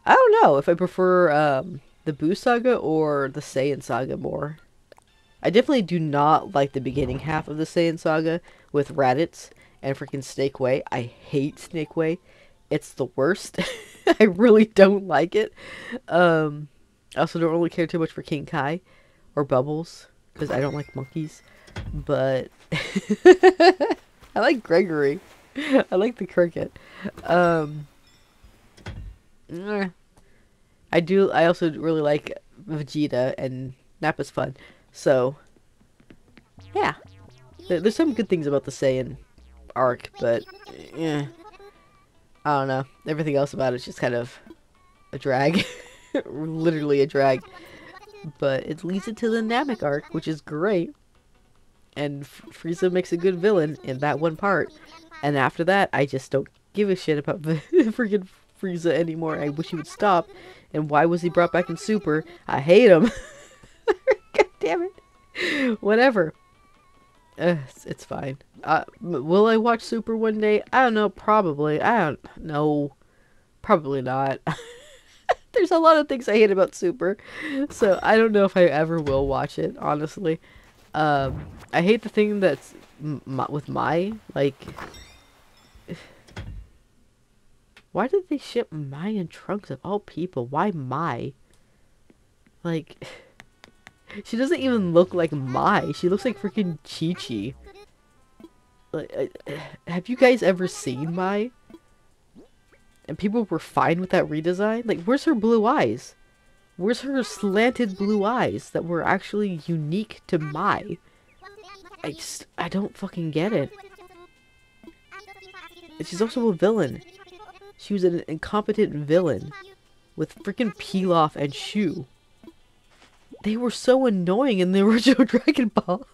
don't know if I prefer the Boo Saga or the Saiyan Saga more. I definitely do not like the beginning half of the Saiyan Saga with Raditz and freaking Snake Way. I hate Snake Way. It's the worst. I really don't like it. I also don't really care too much for King Kai or Bubbles because I don't like monkeys. But I like Gregory. I like the cricket. I also really like Vegeta, and Nappa's fun. So yeah, there's some good things about the Saiyan arc, but yeah, I don't know. Everything else about it's just kind of a drag. Literally a drag. But it leads into the Namek arc, which is great. And Frieza makes a good villain in that one part. And after that, I just don't give a shit about the freaking Frieza anymore. I wish he would stop. And why was he brought back in Super? I hate him. God damn it. Whatever. It's fine. Will I watch Super one day? I don't know. Probably. I don't know. Probably not. There's a lot of things I hate about Super, so I don't know if I ever will watch it, honestly. I hate the thing that's with Mai, like... Why did they ship Mai and Trunks of all people? Why Mai? Like... She doesn't even look like Mai, she looks like freaking Chi-Chi. Like, have you guys ever seen Mai? And people were fine with that redesign? Like, where's her blue eyes? Where's her slanted blue eyes that were actually unique to Mai? I don't fucking get it. And she's also a villain. She was an incompetent villain with freaking Pilaf and Shu. They were so annoying in the original Dragon Ball.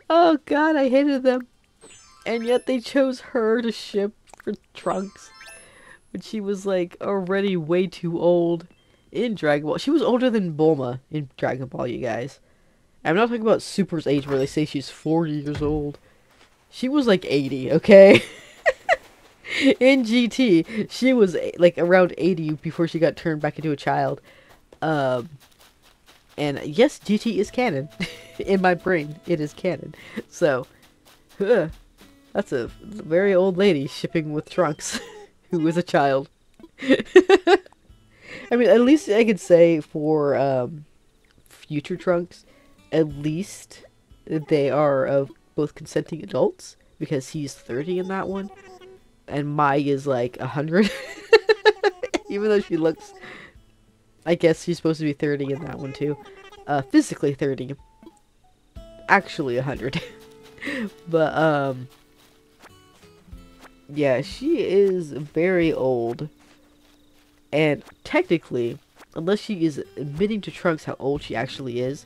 Oh god, I hated them. And yet they chose her to ship for Trunks. When she was like already way too old in Dragon Ball. She was older than Bulma in Dragon Ball, you guys. I'm not talking about Super's age where they say she's 40 years old. She was like 80, okay? In GT, she was like around 80 before she got turned back into a child. And yes, GT is canon. In my brain, it is canon. So, that's a very old lady shipping with Trunks, who is a child. I mean, at least I could say for future Trunks, at least they are both consenting adults, because he's 30 in that one, and Mai is like 100. Even though she looks... I guess she's supposed to be 30 in that one too. Physically 30. Actually 100. But, yeah, she is very old. And technically, unless she is admitting to Trunks how old she actually is,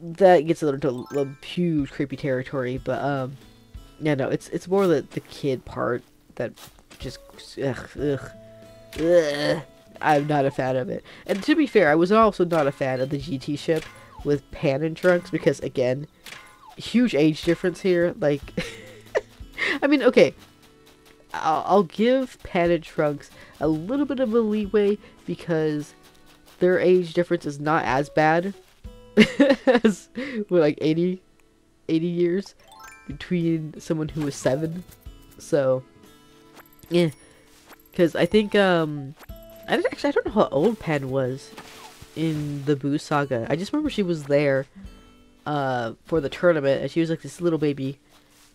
that gets into a huge creepy territory. But, yeah, no, it's more the kid part that just, ugh. I'm not a fan of it. And to be fair, I was also not a fan of the GT ship with Pan and Trunks because, again, huge age difference here. Like, I mean, okay, I'll give Pan and Trunks a little bit of a leeway because their age difference is not as bad as with like 80 80 years between someone who was 7. So, yeah. Because I think, I don't know how old Pan was in the Boo Saga. I just remember she was there, for the tournament, and she was like this little baby.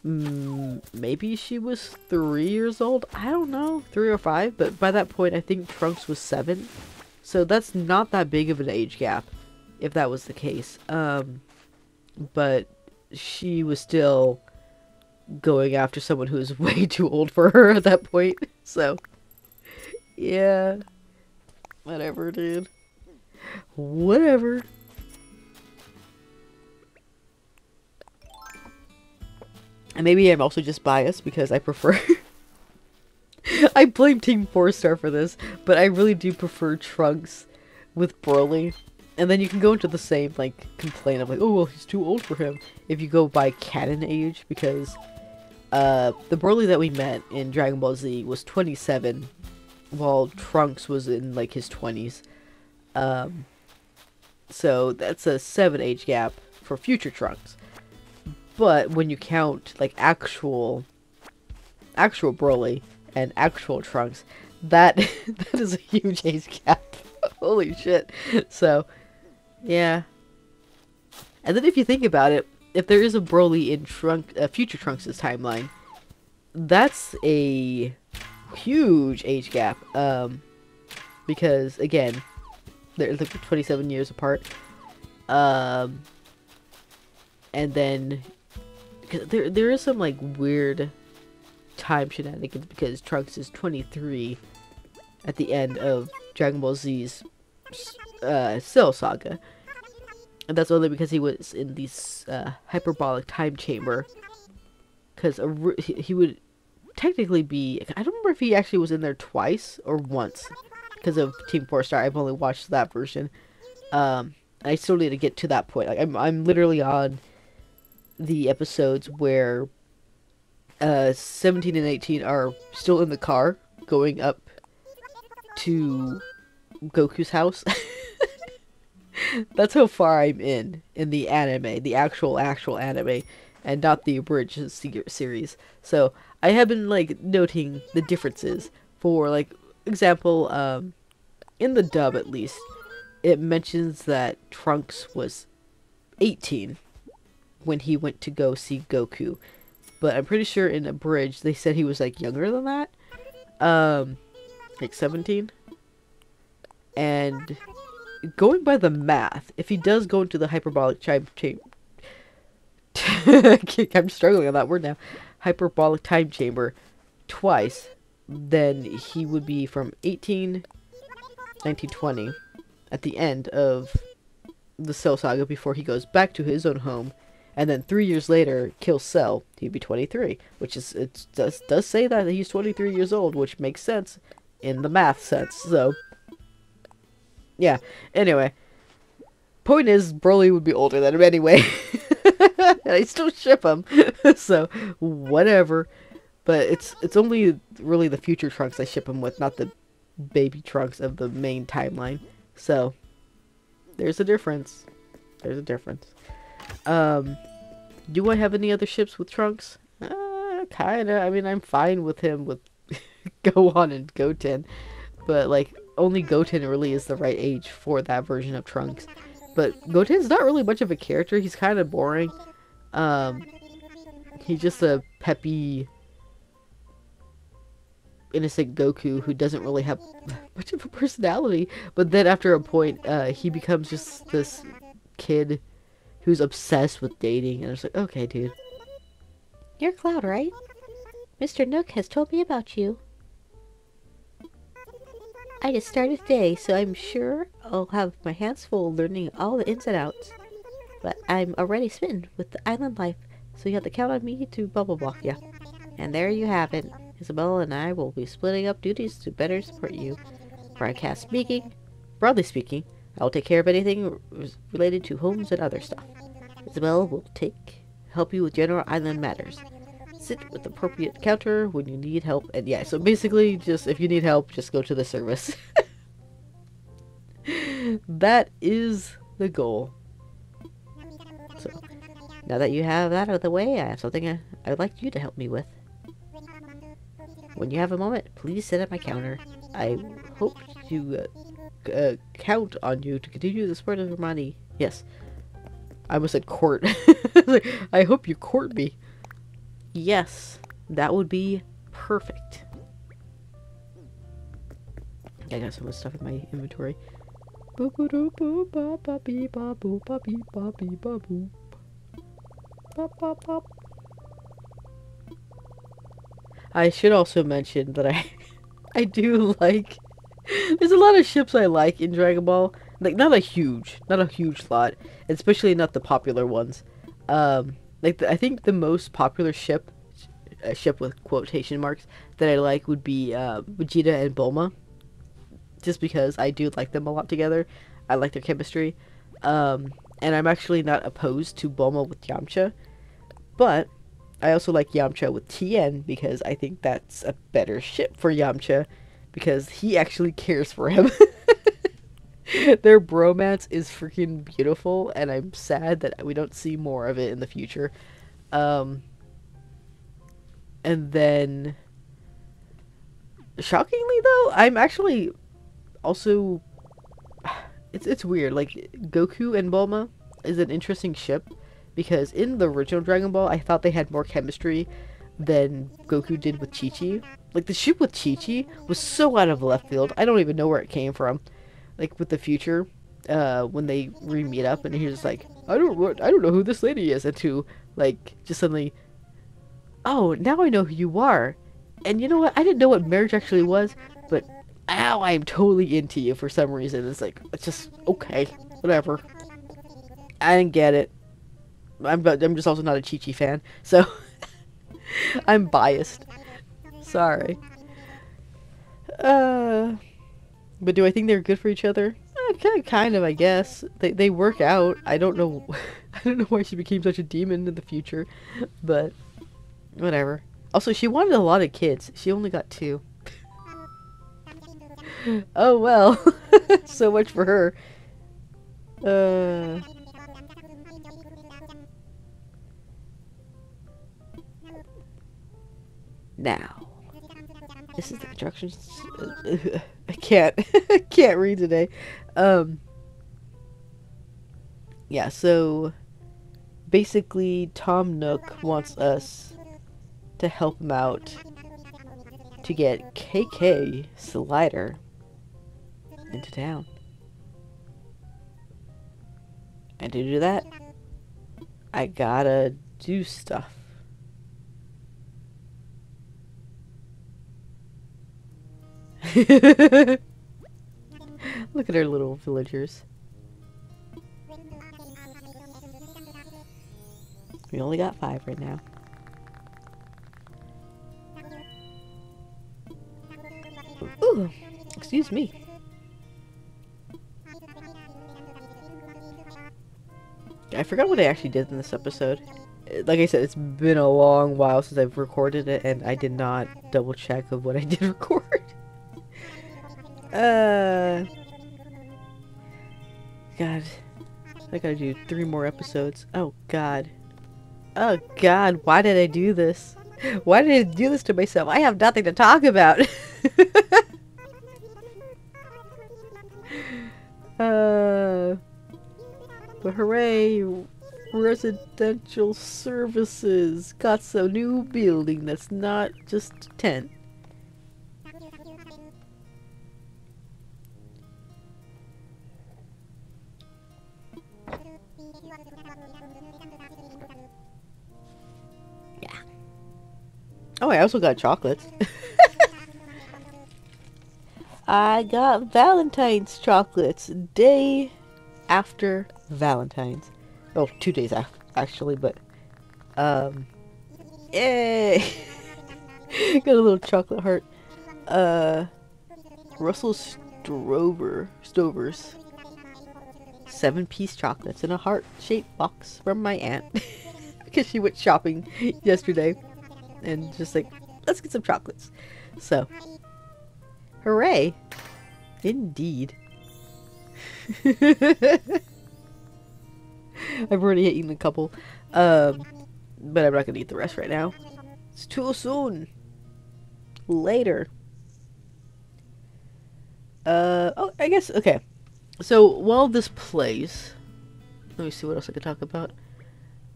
Maybe she was 3 years old? I don't know, 3 or 5, but by that point I think Trunks was 7. So that's not that big of an age gap, if that was the case. But she was still going after someone who was way too old for her at that point. So, yeah. Whatever, dude. Whatever. And maybe I'm also just biased because I prefer... I blame Team 4-Star for this, but I really do prefer Trunks with Broly. And then you can go into the same, like, complaint of like, oh, well, he's too old for him, if you go by canon age, because the Broly that we met in Dragon Ball Z was 27, while Trunks was in, like, his 20s. So that's a 7 age gap for future Trunks. But when you count, like, actual Broly and actual Trunks, that is a huge age gap. Holy shit. So, yeah. And then if you think about it, if there is a Broly in future Trunks' timeline, that's a huge age gap. Because, again, they're like 27 years apart. And then, cause there is some, like, weird time shenanigans because Trunks is 23 at the end of Dragon Ball Z's Cell Saga. And that's only because he was in this hyperbolic time chamber. Because he would technically be... I don't remember if he actually was in there twice or once. Because of Team 4-Star, I've only watched that version. I still need to get to that point. Like, I'm literally on the episodes where 17 and 18 are still in the car going up to Goku's house. That's how far I'm in the anime, the actual anime, and not the abridged series. So I have been, like, noting the differences. For, like, example, in the dub at least, it mentions that Trunks was 18 when he went to go see Goku. But I'm pretty sure in abridged they said he was, like, younger than that. Like 17. And going by the math, if he does go into the hyperbolic time chamber... I'm struggling on that word now. Hyperbolic time chamber twice, then he would be from 18, 19, 20 at the end of the Cell Saga before he goes back to his own home. And then 3 years later, kills Cell, he'd be 23. Which is, it does say that he's 23 years old, which makes sense in the math sense. So, yeah. Anyway, point is, Broly would be older than him anyway. And I still ship him. So, whatever. But it's only really the future Trunks I ship him with, not the baby Trunks of the main timeline. So, there's a difference. There's a difference. Do I have any other ships with Trunks? Kinda. I mean, I'm fine with him with Gohan and Goten. But, like, only Goten really is the right age for that version of Trunks. But Goten's not really much of a character. He's kind of boring. He's just a peppy, innocent Goku who doesn't really have much of a personality. But then after a point, he becomes just this kid who's obsessed with dating. And it's like, okay, dude. You're Cloud, right? Mr. Nook has told me about you. I just started today, so I'm sure I'll have my hands full learning all the ins and outs. But I'm already smitten with the island life, so you have to count on me to bubble block you. And there you have it. Isabel and I will be splitting up duties to better support you. Broadly speaking, I will take care of anything related to homes and other stuff. Isabel will help you with general island matters. Sit with appropriate counter when you need help. And yeah, so basically, just if you need help, just go to the service. That is the goal. So Now that you have that out of the way, I have something I'd like you to help me with. When you have a moment, please sit at my counter. I hope to count on you to continue the sport of Romani. Yes. I almost said court. I hope you court me. Yes. That would be perfect. I got so much stuff in my inventory. I should also mention that I do like, there's a lot of ships I like in Dragon Ball. Like not a huge lot, especially not the popular ones. I think the most popular ship, a ship with quotation marks that I like would be Vegeta and Bulma. Just because I do like them a lot together. I like their chemistry. And I'm actually not opposed to Bulma with Yamcha. But I also like Yamcha with Tien because I think that's a better ship for Yamcha because he actually cares for him. Their bromance is freaking beautiful and I'm sad that we don't see more of it in the future. And then shockingly though, I'm actually also it's weird. Like Goku and Bulma is an interesting ship because in the original Dragon Ball, I thought they had more chemistry than Goku did with Chi-Chi. Like the ship with Chi-Chi was so out of left field. I don't even know where it came from. Like with the future, when they re-meet up and he's just like, I don't know who this lady is, and to like just suddenly, oh, now I know who you are. And you know what? I didn't know what marriage actually was, but now I'm totally into you for some reason. It's like, it's just, okay, whatever. I didn't get it. I'm just also not a Chi-Chi fan, so I'm biased. Sorry. But do I think they're good for each other? Kind of, I guess. They work out. I don't know. I don't know why she became such a demon in the future, but whatever. Also, she wanted a lot of kids. She only got 2. Oh well. So much for her. Now, this is the instructions. I can't. I can't read today. Yeah. So basically, Tom Nook wants us to help him out to get KK Slider into town. And to do that, I gotta do stuff. Look at our little villagers. We only got 5 right now. Ooh, excuse me. I forgot what I actually did in this episode. Like I said, it's been a long while since I've recorded it, and I did not double check of what I did record. God. I gotta do 3 more episodes. Oh, God. Oh, God. Why did I do this? Why did I do this to myself? I have nothing to talk about. But hooray. Residential services. Got some new building that's not just a tent. Yeah. Oh, I also got chocolates. I got Valentine's chocolates day after Valentine's. Oh, 2 days after, actually, but yay! Got a little chocolate heart. Russell Stover's 7-piece chocolates in a heart-shaped box from my aunt because she went shopping yesterday and just like, let's get some chocolates. So, hooray! Indeed. I've already eaten a couple. But I'm not gonna eat the rest right now. It's too soon. Later. Oh, I guess, okay. So, while this plays, let me see what else I can talk about.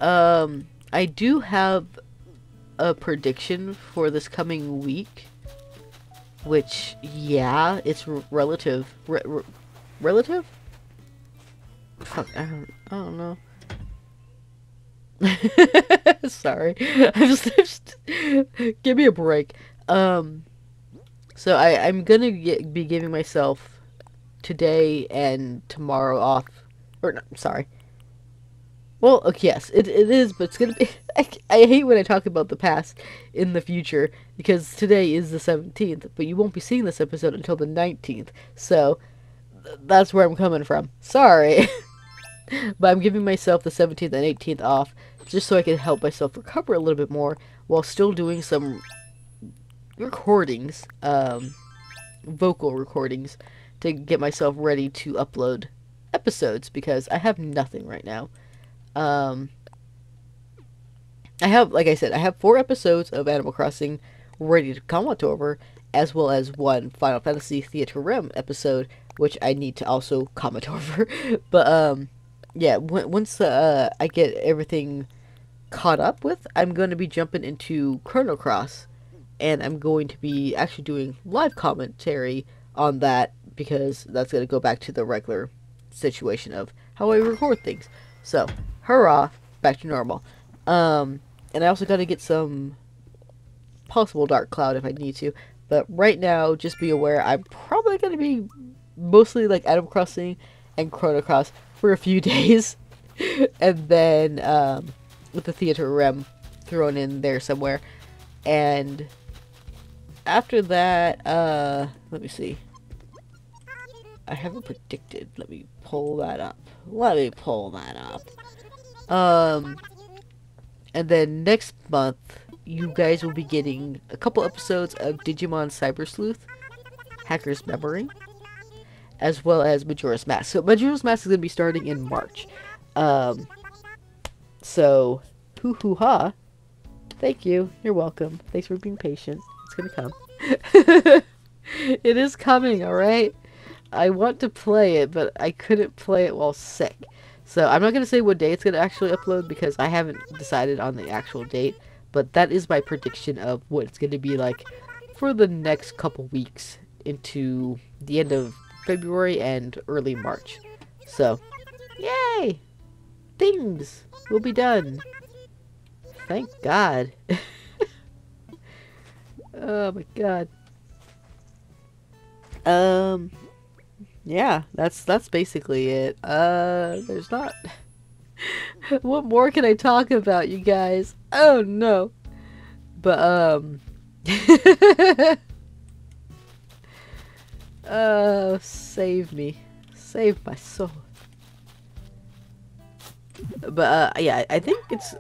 I do have a prediction for this coming week. Which, yeah, it's relative. Relative? Fuck, I don't know. Sorry. I'm just give me a break. So I'm gonna be giving myself today and tomorrow off. Or, no, sorry. Well, okay, yes, it is, but it's gonna be... I hate when I talk about the past in the future, because today is the 17th, but you won't be seeing this episode until the 19th, so that's where I'm coming from. Sorry. But I'm giving myself the 17th and 18th off, just so I can help myself recover a little bit more, while still doing some recordings, vocal recordings, to get myself ready to upload episodes, because I have nothing right now. I have, like I said, I have 4 episodes of Animal Crossing ready to comment over, as well as 1 Final Fantasy Theater Realm episode, which I need to also comment over. But, yeah, once I get everything caught up with, I'm going to be jumping into Chrono Cross, and I'm going to be actually doing live commentary on that, because that's going to go back to the regular situation of how I record things. So, hurrah, back to normal. And I also got to get some possible Dark Cloud if I need to, but right now, just be aware, I'm probably going to be mostly like Animal Crossing and Chrono Cross for a few days, and then with the Theater Rem thrown in there somewhere, and after that, let me see, I haven't predicted, let me pull that up, and then next month, you guys will be getting a couple episodes of Digimon Cyber Sleuth, Hacker's Memory, as well as Majora's Mask. So Majora's Mask is going to be starting in March. So, hoo-hoo-ha. Thank you. You're welcome. Thanks for being patient. It's going to come. It is coming, alright? I want to play it, but I couldn't play it while sick. So I'm not going to say what day it's going to actually upload, because I haven't decided on the actual date. But that is my prediction of what it's going to be like for the next couple weeks into the end of February and early March. So, yay! Things will be done. Thank God. Oh my God. Yeah, that's basically it. There's not... What more can I talk about, you guys? Oh no. But, save me. Save my soul. But, yeah, I think it's...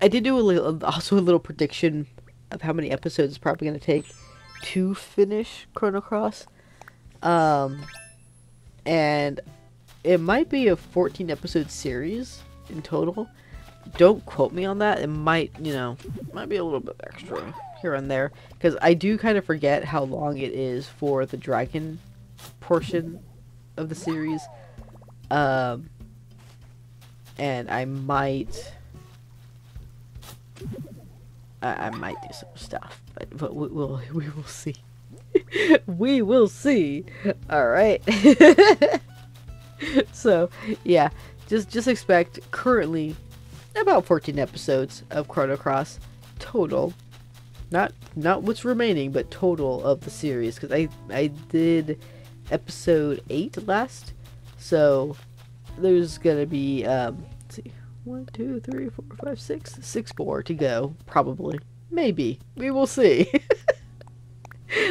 I did do also a little prediction of how many episodes it's probably going to take to finish Chrono Cross. And it might be a 14 episode series in total. Don't quote me on that. It might, you know, might be a little bit extra here and there, because I do kind of forget how long it is for the dragon portion of the series. And I might do some stuff, but we will see. We will see. All right. So yeah, just expect currently about 14 episodes of Chrono Cross total. Not what's remaining, but total of the series, because I did episode 8 last, so there's gonna be let's see, 1, 2, 3, 4, 5, 6 more to go, probably, maybe, we will see.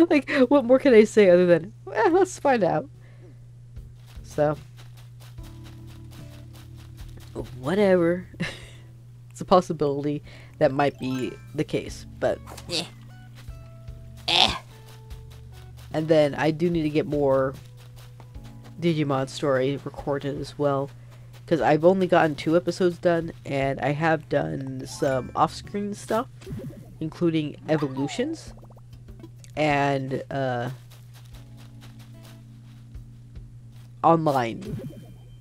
Like, what more can I say other than, well, let's find out. So, whatever. It's a possibility that might be the case, but and then I do need to get more Digimon story recorded as well, because I've only gotten 2 episodes done, and I have done some off-screen stuff, including evolutions and online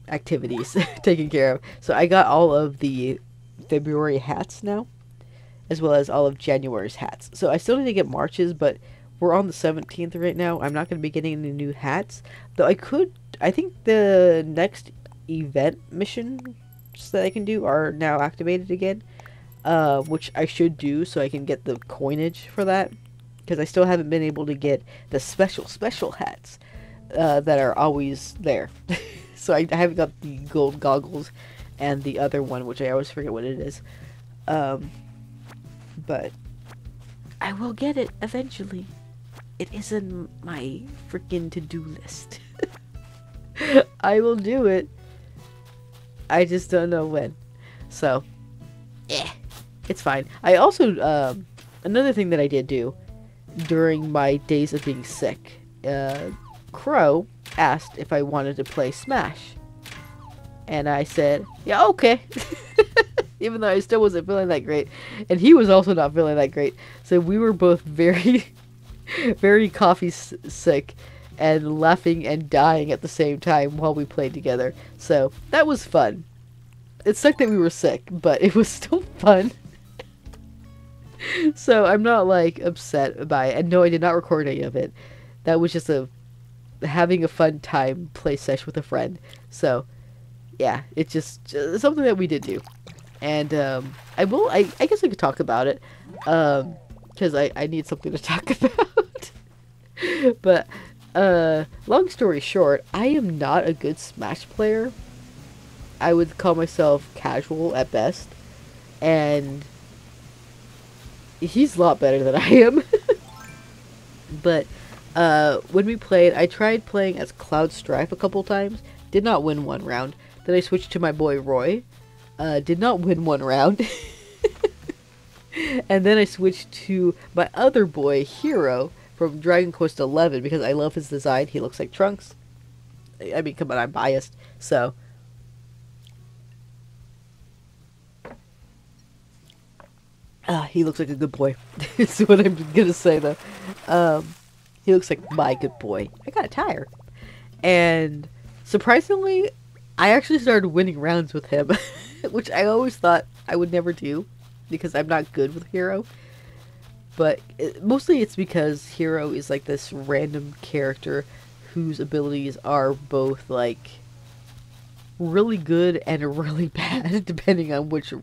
activities taken care of. So I got all of the February hats now, as well as all of January's hats. So I still need to get March's, but we're on the 17th right now. I'm not going to be getting any new hats, though I think the next event missions that I can do are now activated again, which I should do so I can get the coinage for that, because I still haven't been able to get the special hats that are always there. So I haven't got the gold goggles and the other one, which I always forget what it is. But I will get it eventually. It is in my freaking to-do list. I will do it. I just don't know when. So, it's fine. I also, another thing that I did do during my days of being sick, Crow asked if I wanted to play Smash. And I said, yeah, okay. Even though I still wasn't feeling that great. And he was also not feeling that great. So we were both very, very coffee sick and laughing and dying at the same time while we played together. So that was fun. It sucked that we were sick, but it was still fun. So I'm not like upset by it. And no, I did not record any of it. That was just having a fun time play sesh with a friend. So yeah, it's just something that we did do. And I guess I could talk about it, because I need something to talk about. But long story short, I am not a good Smash player. I would call myself casual at best, and he's a lot better than I am. But when we played, I tried playing as Cloud Strife a couple times, did not win one round. Then I switched to my boy Roy, did not win one round. And then I switched to my other boy, Hero, from Dragon Quest XI, because I love his design. He looks like Trunks. I mean, come on, I'm biased. So he looks like a good boy. That's what I'm gonna say, though. He looks like my good boy. I got a tire. And surprisingly, I actually started winning rounds with him, which I always thought I would never do, because I'm not good with Hero. But mostly it's because Hero is like this random character whose abilities are both like really good and really bad, depending on which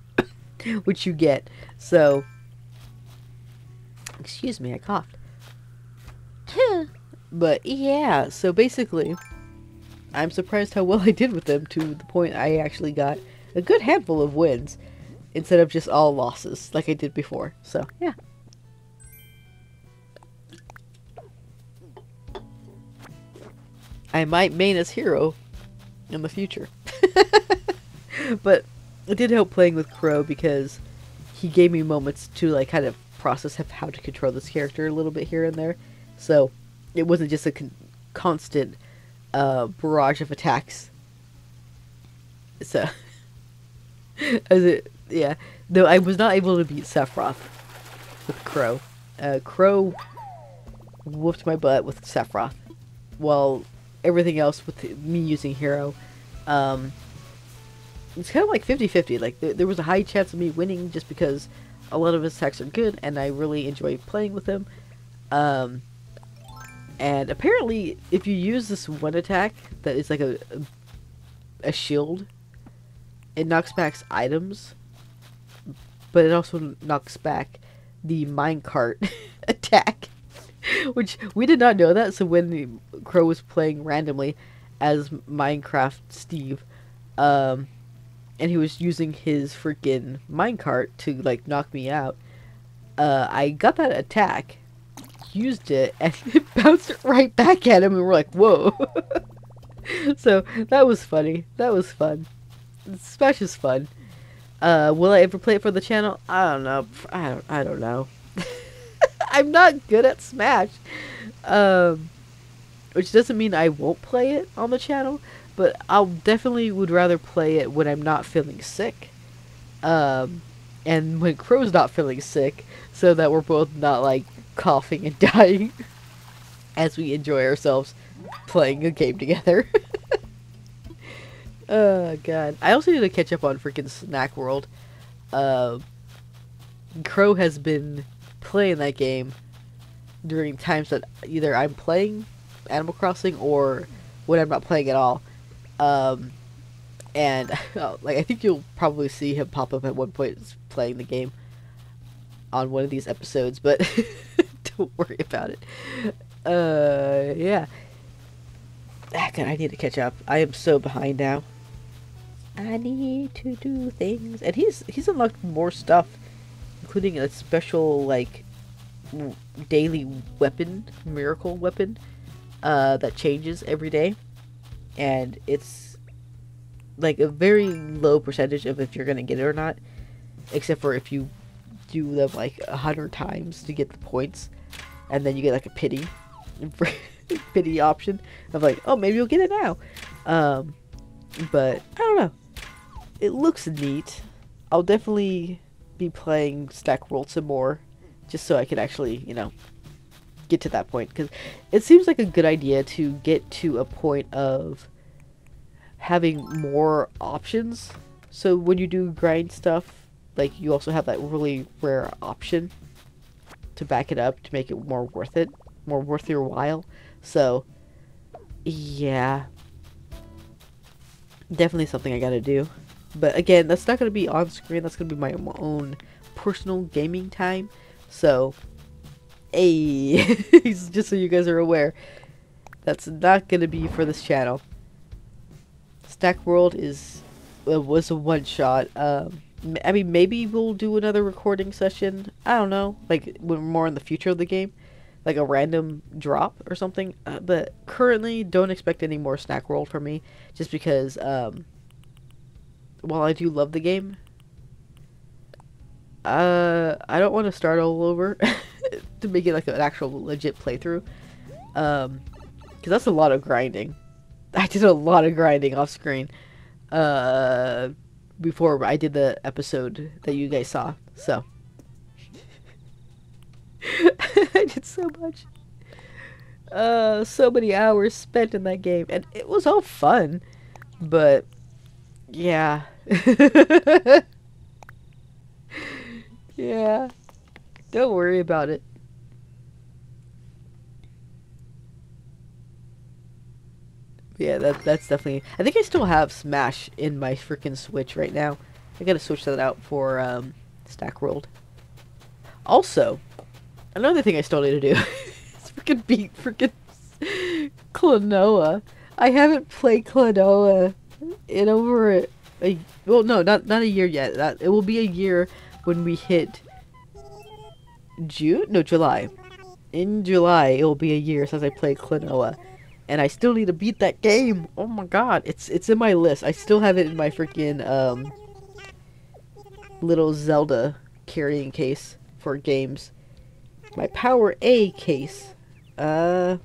you get. So, excuse me, I coughed. But yeah, so basically, I'm surprised how well I did with them, to the point I actually got a good handful of wins instead of just all losses like I did before. So yeah. I might main as Hero in the future. But it did help playing with Crow, because he gave me moments to like kind of process how to control this character a little bit here and there. So it wasn't just a constant barrage of attacks. So yeah, though I was not able to beat Sephiroth with Crow. Crow whooped my butt with Sephiroth, while everything else with me using Hero, it's kind of like 50-50. Like there was a high chance of me winning just because a lot of his attacks are good and I really enjoy playing with him. And apparently, if you use this one attack that is like a shield, it knocks back items, but it also knocks back the minecart attack, which we did not know that. So when the Crow was playing randomly as Minecraft Steve, and he was using his freaking minecart to like knock me out, I got that attack, used it, and it bounced right back at him, and we're like, whoa. So that was funny. That was fun. Smash is fun. Will I ever play it for the channel? I don't know. I don't know. I'm not good at Smash. Which doesn't mean I won't play it on the channel, but I'll definitely would rather play it when I'm not feeling sick. And when Crow's not feeling sick, so that we're both not like coughing and dying as we enjoy ourselves playing a game together. Oh god. I also need to catch up on freaking Snack World. Crow has been playing that game during times that either I'm playing Animal Crossing or when I'm not playing at all. And like I think you'll probably see him pop up at one point playing the game on one of these episodes, but don't worry about it. Yeah. Ah, God, I need to catch up. I am so behind now. I need to do things, and he's unlocked more stuff, including a special like daily weapon, miracle weapon, that changes every day, and it's like a very low percentage of if you're gonna get it or not, except for if you do them like 100 times to get the points, and then you get like a pity pity option of like, oh, maybe you'll get it now. But I don't know. It looks neat. I'll definitely be playing Stack World some more, just so I can actually, you know, get to that point, because it seems like a good idea to get to a point of having more options. So when you do grind stuff, like you also have that really rare option to back it up to make it more worth it, more worth your while. So yeah, definitely something I gotta do. But again, that's not gonna be on screen. That's gonna be my own personal gaming time. So, hey, just so you guys are aware, that's not gonna be for this channel. Stack World was a one shot. I mean, maybe we'll do another recording session. I don't know, like when we're more in the future of the game, like a random drop or something. But currently, don't expect any more Snack World from me, just because while I do love the game, I don't want to start all over to make it like an actual legit playthrough. Because that's a lot of grinding. I did a lot of grinding off screen before I did the episode that you guys saw. So I did so much. So many hours spent in that game, and it was all fun, but yeah. Yeah, don't worry about it. Yeah, that's definitely. I think I still have Smash in my freaking Switch right now. I gotta switch that out for Stack World. Also, another thing I still need to do is freaking beat freaking Klonoa. I haven't played Klonoa in over well, no, not a year yet. It will be a year when we hit June? No, July. In July, it will be a year since I played Klonoa. And I still need to beat that game. Oh my god. It's in my list. I still have it in my freaking little Zelda carrying case for games. My Power A case. They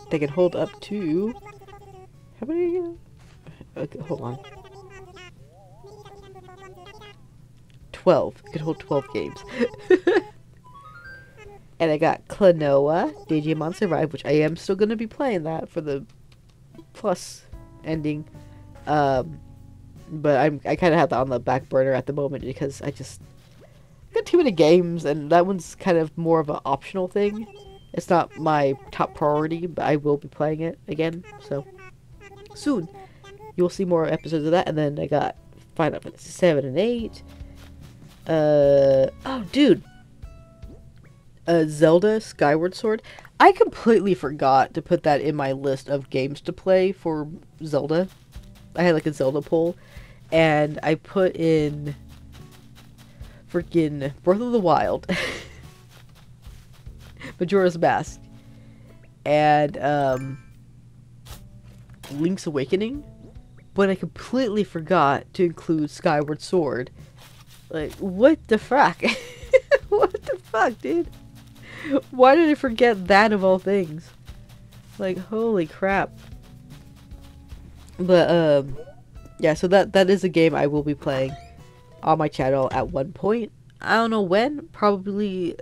can hold up to... How many? Okay, hold on. 12. It could hold 12 games. And I got Klonoa, Digimon Survive, which I am still going to be playing that for the plus ending. But I kind of have that on the back burner at the moment because I got too many games, and that one's kind of more of an optional thing. It's not my top priority, but I will be playing it again, so soon. You'll see more episodes of that, and then I got Final Fantasy 7 and 8. Oh, dude. Zelda Skyward Sword. I completely forgot to put that in my list of games to play for Zelda. I had like a Zelda poll, and I put in freaking Breath of the Wild, Majora's Mask, and Link's Awakening, but I completely forgot to include Skyward Sword. Like, what the fuck? What the fuck, dude? Why did I forget that of all things? Like, holy crap. But yeah, so that is a game I will be playing on my channel at one point. I don't know when. Probably.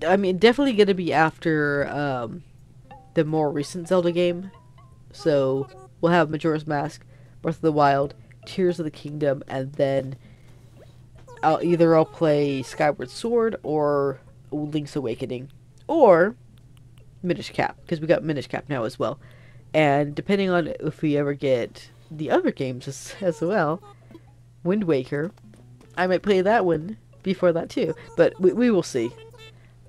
I mean, definitely gonna be after the more recent Zelda game. So we'll have Majora's Mask, Breath of the Wild, Tears of the Kingdom, and then I'll play Skyward Sword or Link's Awakening, or Minish Cap, because we got Minish Cap now as well. And depending on if we ever get the other games as well, Wind Waker, I might play that one before that too. But we will see.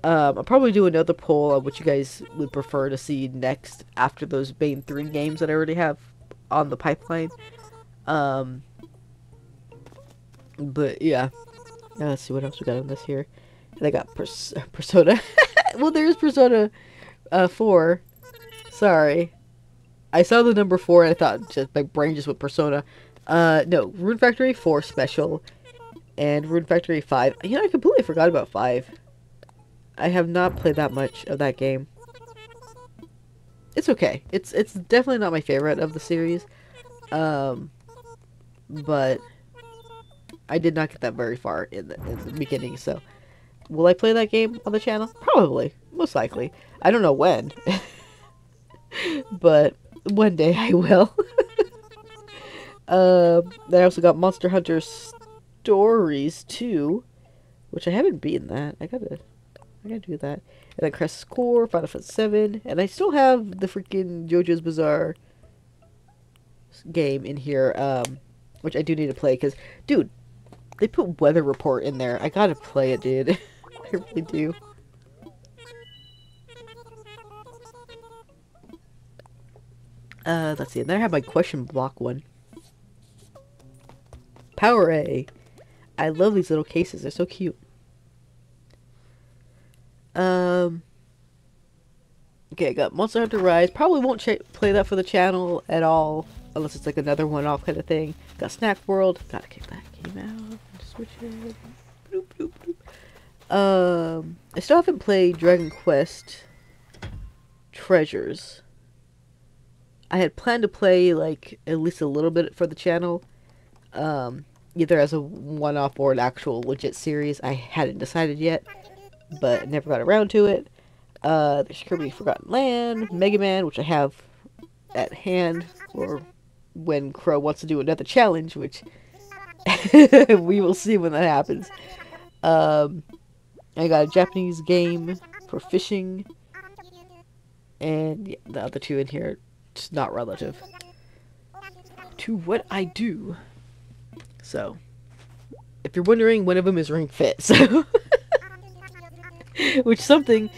I'll probably do another poll on what you guys would prefer to see next after those main 3 games that I already have on the pipeline. But yeah. Let's see what else we got on this here. And I got Persona. Well, there's Persona 4. Sorry. I saw the number 4 and I thought my brain just went Persona. No, Rune Factory 4 Special and Rune Factory 5. You know, I completely forgot about 5. I have not played that much of that game. It's okay. It's definitely not my favorite of the series. But I did not get that very far in the beginning, so will I play that game on the channel? Probably. Most likely. I don't know when. But one day I will. Then I also got Monster Hunter Stories 2, which I haven't beaten that. I gotta do that. And then Crisis Core, Final Fantasy 7, and I still have the freaking JoJo's Bizarre game in here, which I do need to play, because, dude, they put Weather Report in there. I gotta play it, dude. I really do. Let's see, and then I have my question block one. Power A. I love these little cases, they're so cute. Okay, I got Monster Hunter Rise. Probably won't play that for the channel at all, unless it's like another one-off kind of thing. Got Snack World. Gotta get that game out. Switch it. Bloop, bloop, bloop. I still haven't played Dragon Quest Treasures. I had planned to play like at least a little bit for the channel, either as a one-off or an actual legit series. I hadn't decided yet, but never got around to it. There's Kirby Forgotten Land, Mega Man, which I have at hand for when Crow wants to do another challenge, which we will see when that happens. I got a Japanese game for fishing, and yeah, the other 2 in here, just not relative to what I do. So, if you're wondering, one of them is Ring Fit, so... Which something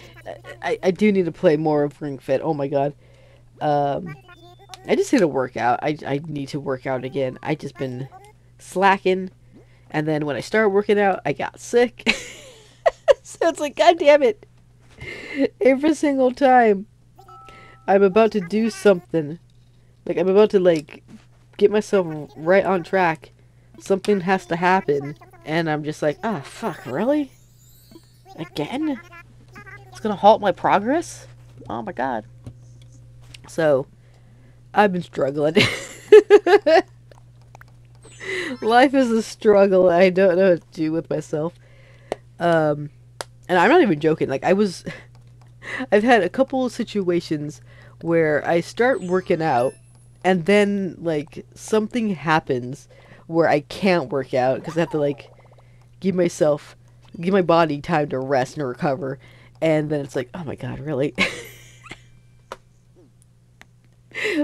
I do need to play more of Ring Fit. Oh my god. I just need to work out. I need to work out again. I just been slacking, and then when I started working out, I got sick. So it's like, god damn it. Every single time I'm about to do something, like I'm about to like get myself right on track, something has to happen, and I'm just like, ah, fuck, really? Again? It's gonna halt my progress? Oh my god. So, I've been struggling. Life is a struggle. I don't know what to do with myself. And I'm not even joking. Like, I've had a couple of situations where I start working out, and then, like, something happens where I can't work out, because I have to, like, give my body time to rest and recover, and then it's like, oh my god, really?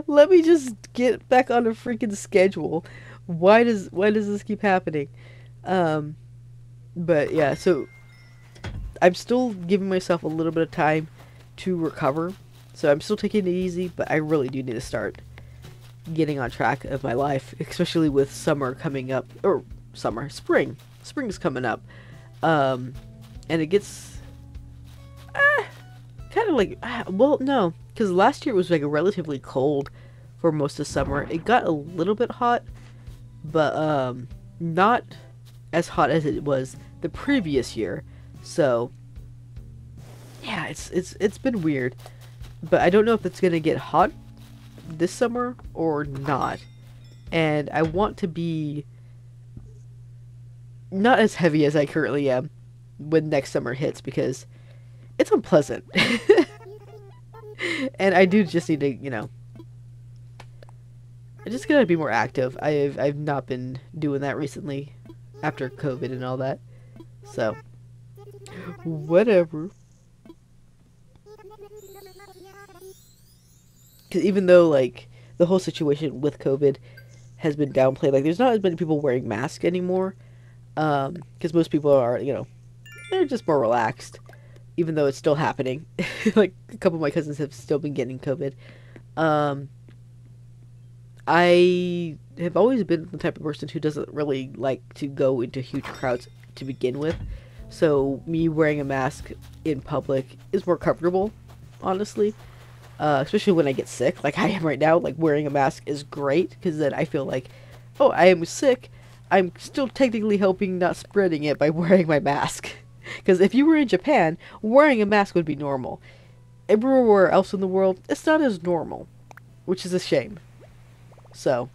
Let me just get back on a freaking schedule. Why does this keep happening? But yeah, so I'm still giving myself a little bit of time to recover, so I'm still taking it easy, but I really do need to start getting on track of my life, especially with summer coming up, or spring. Spring's coming up. And it gets kind of like, well, no, because last year it was like relatively cold for most of summer. It got a little bit hot, but not as hot as it was the previous year. So yeah, it's been weird, but I don't know if it's gonna get hot this summer or not. And I want to be not as heavy as I currently am when next summer hits because it's unpleasant. And I do just need to, I just gotta be more active. I've not been doing that recently after COVID and all that. So, whatever. Because even though, like, the whole situation with COVID has been downplayed, like, there's not as many people wearing masks anymore. Because most people are, they're just more relaxed. Even though it's still happening. Like, a couple of my cousins have still been getting COVID. I have always been the type of person who doesn't really like to go into huge crowds to begin with. So, me wearing a mask in public is more comfortable, honestly. Especially when I get sick, like I am right now. Like, wearing a mask is great, because then I feel like, oh, I am sick. I'm still technically helping not spreading it by wearing my mask. Because if you were in Japan, wearing a mask would be normal. Everywhere else in the world, it's not as normal. Which is a shame. So,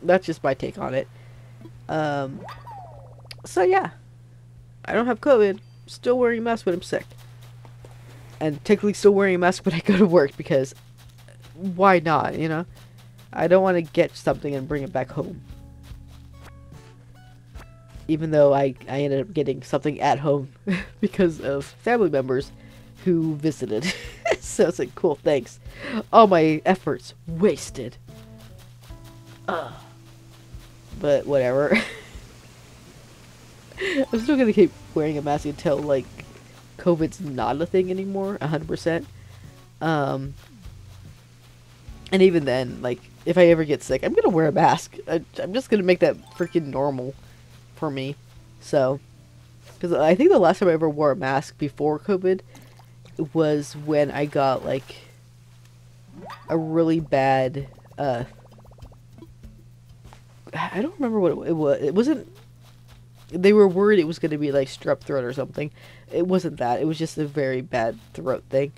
that's just my take on it. So yeah. I don't have COVID. Still wearing a mask when I'm sick. And technically still wearing a mask when I go to work because why not, I don't want to get something and bring it back home. Even though I ended up getting something at home because of family members who visited. So it's like, cool, thanks. All my efforts wasted. But whatever. I'm still gonna keep wearing a mask until, like, COVID's not a thing anymore, 100%. And even then, like, if I ever get sick, I'm gonna wear a mask. I'm just gonna make that freaking normal for me. So, because I think the last time I ever wore a mask before COVID was when I got, like, a really bad, I don't remember what it was. It wasn't, they were worried it was going to be, like, strep throat or something. It wasn't that. It was just a very bad throat thing.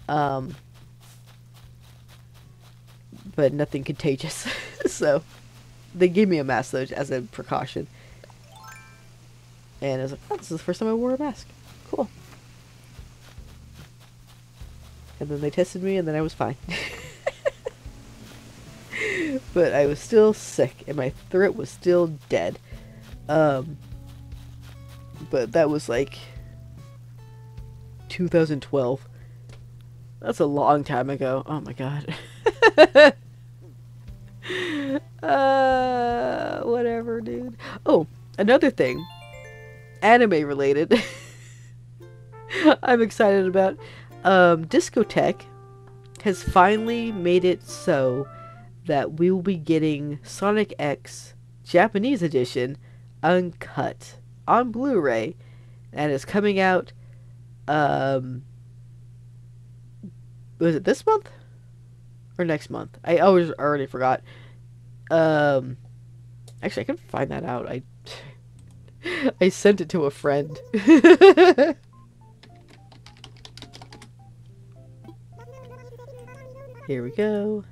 But nothing contagious. So, they gave me a mask, though, as a precaution. And I was like, oh, this is the first time I wore a mask. Cool. And then they tested me, and then I was fine. But I was still sick, and my throat was still dead. But that was like 2012. That's a long time ago. Oh my god. Whatever, dude. Oh, another thing. Anime related. I'm excited about. Discotheque has finally made it so that we will be getting Sonic X Japanese edition uncut on Blu-ray, and it's coming out, was it this month or next month? I already forgot. Actually, I can find that out. I sent it to a friend. Here we go.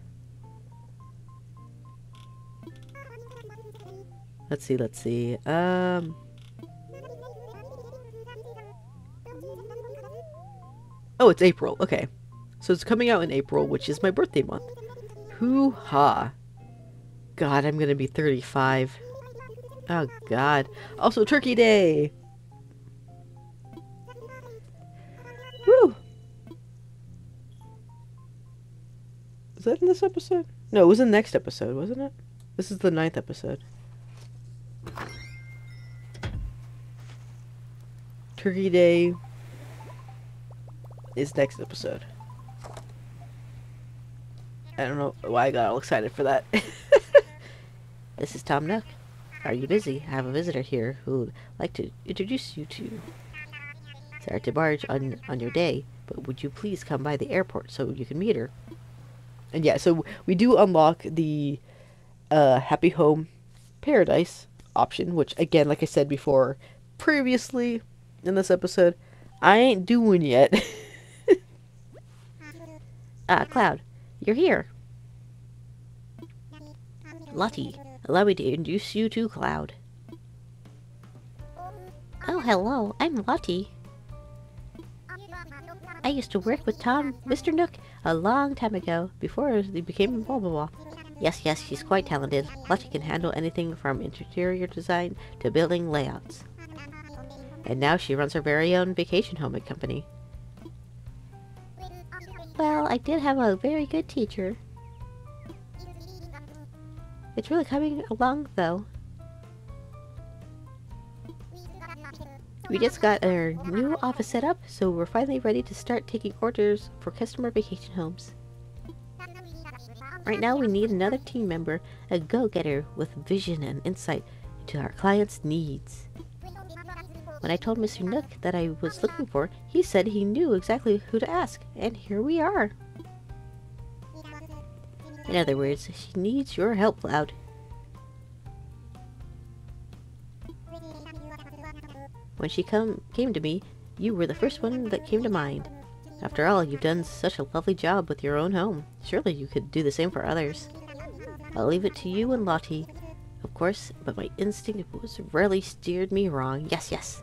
Let's see. Oh, it's April. Okay. So it's coming out in April, which is my birthday month. Hoo-ha. God, I'm gonna be 35. Oh, God. Also, Turkey Day! Woo! Is that in this episode? No, it was in the next episode, wasn't it? This is the 9th episode. Turkey Day is next episode. I don't know why I got all excited for that. This is Tom Nook. Are you busy? I have a visitor here who would like to introduce you to. Sorry to barge on your day, but would you please come by the airport so you can meet her? And yeah, so we do unlock the Happy Home Paradise option, which, again, like I said before, previously in this episode, I ain't doing yet. Cloud, you're here. Lottie, allow me to introduce you to Cloud. Oh, hello, I'm Lottie. I used to work with Mr. Nook, a long time ago, before he became blah blah blah. Yes, she's quite talented. Lottie can handle anything from interior design to building layouts. And now she runs her very own vacation home company. Well, I did have a very good teacher. It's really coming along, though. We just got our new office set up, so we're finally ready to start taking orders for customer vacation homes. Right now we need another team member, a go-getter with vision and insight into our clients' needs. When I told Mr. Nook that I was looking for, he said he knew exactly who to ask, and here we are. In other words, she needs your help, Cloud. When she came to me, you were the first one that came to mind. After all, you've done such a lovely job with your own home. Surely you could do the same for others. I'll leave it to you and Lottie, of course, but my instinct was rarely steered me wrong. Yes.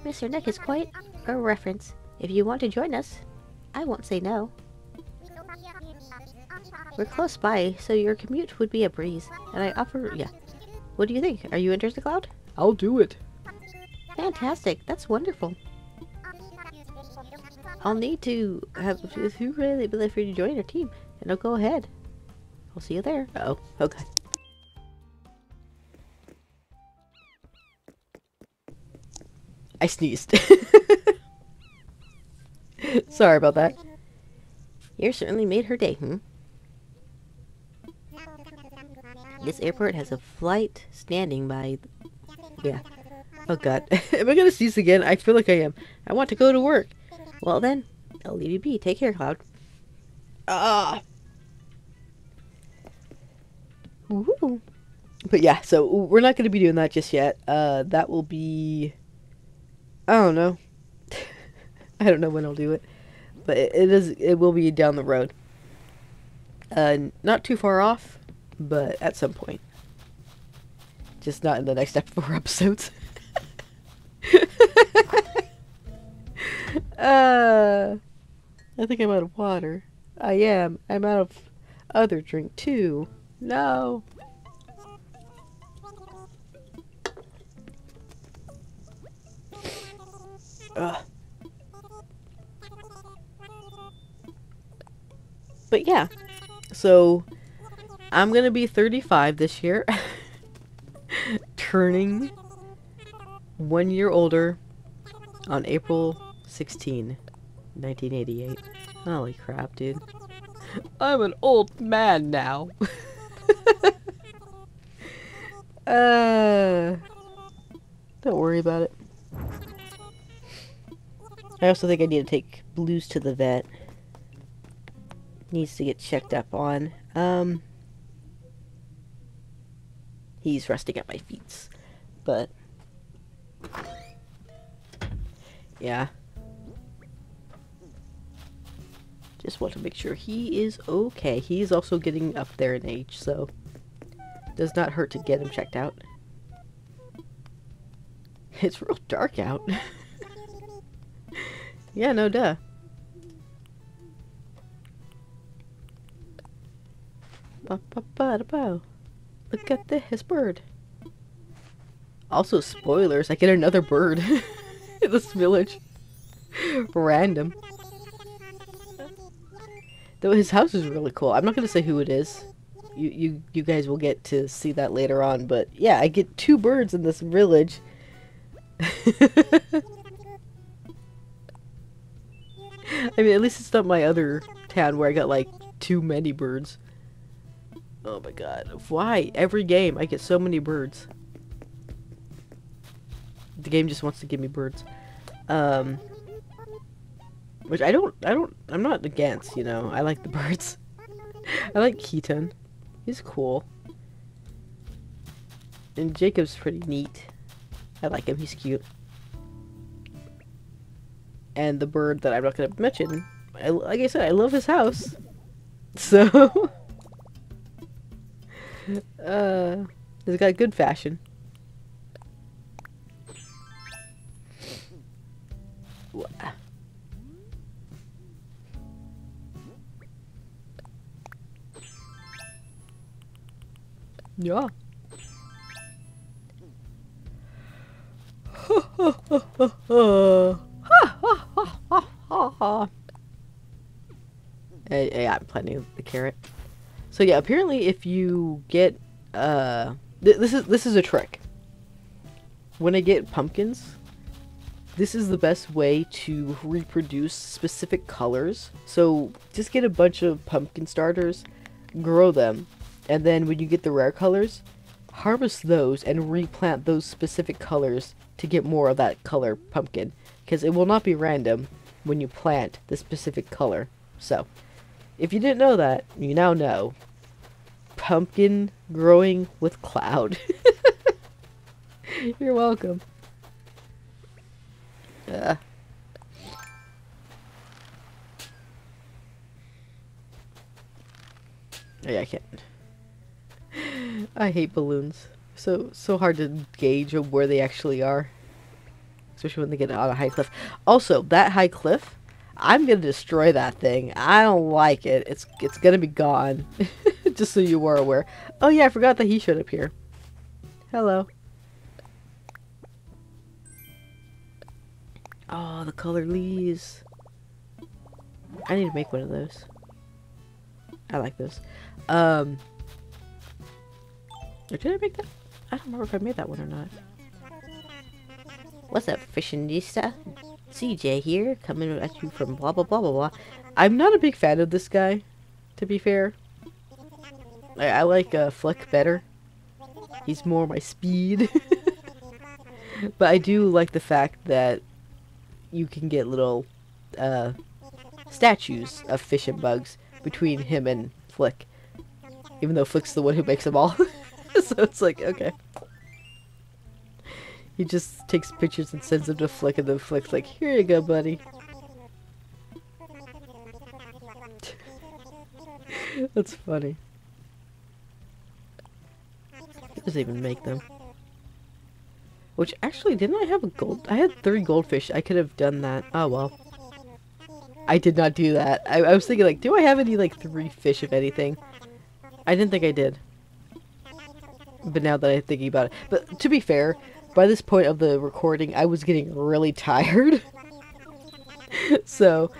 Mr. Nook is quite a reference. If you want to join us, I won't say no. We're close by, so your commute would be a breeze, and I offer... yeah. What do you think? Are you interested, Cloud? I'll do it. Fantastic. That's wonderful. I'll need to have... if you really believe for you to join our team, and I'll go ahead. I'll see you there. Uh-oh. Okay. I sneezed. Sorry about that. You certainly made her day, This airport has a flight standing by... yeah. Oh god. Am I gonna sneeze again? I feel like I am. I want to go to work. Well then, I'll leave you be. Take care, Cloud. Woo. But yeah, so we're not gonna be doing that just yet. That will be... I don't know. I don't know when I'll do it. But it will be down the road. Not too far off, but at some point. Just not in the next 4 episodes. I think I'm out of water. I am. I'm out of other drink too. No. Ugh. But yeah, so I'm gonna be 35 this year, turning 1 year older on April 16, 1988. Holy crap, dude. I'm an old man now. Don't worry about it. I also think I need to take Blues to the vet. Needs to get checked up on. He's resting at my feet. But yeah. Just want to make sure he is okay. He's also getting up there in age, so does not hurt to get him checked out. It's real dark out. Yeah, no duh. Look at this bird. Also, spoilers, I get another bird in this village. Random. Though his house is really cool. I'm not gonna say who it is. You guys will get to see that later on, but yeah, I get 2 birds in this village. I mean, at least it's not my other town where I got like too many birds. Oh my god. Why? Every game I get so many birds. The game just wants to give me birds. Which I'm not against, you know. I like the birds. I like Kitsune. He's cool. And Jacob's pretty neat. I like him, he's cute. And the bird that I'm not gonna mention, like I said, I love his house. So, it's got good fashion. Yeah. Yeah, I'm planting the carrot. So yeah, apparently if you get this is a trick. When I get pumpkins, this is the best way to reproduce specific colors. So just get a bunch of pumpkin starters, grow them, and then when you get the rare colors, harvest those and replant those specific colors to get more of that color pumpkin. Because it will not be random when you plant the specific color. So, if you didn't know that, you now know. Pumpkin growing with cloud. You're welcome. Yeah, I can't. I hate balloons. So hard to gauge of where they actually are. Especially when they get on a high cliff. Also, that high cliff, I'm gonna destroy that thing. I don't like it. It's gonna be gone. Just so you were aware. Oh yeah, I forgot that he showed up here. Hello. Oh, the colored leaves. I need to make one of those. I like those. Or did I make that? I don't remember if I made that one or not. What's up, fashionista? CJ here, coming at you from blah blah blah blah blah. I'm not a big fan of this guy, to be fair. I like Flick better. He's more my speed. But I do like the fact that you can get little statues of fish and bugs between him and Flick. Even though Flick's the one who makes them all. So it's like, okay. He just takes pictures and sends them to Flick, and then Flick's like, here you go, buddy. That's funny. He doesn't even make them. Which, actually, didn't I have a gold? I had 3 goldfish. I could have done that. Oh, well. I did not do that. I was thinking, like, do I have any, like, 3 fish, if anything? I didn't think I did. But now that I'm thinking about it. But, to be fair, by this point of the recording, I was getting really tired. So,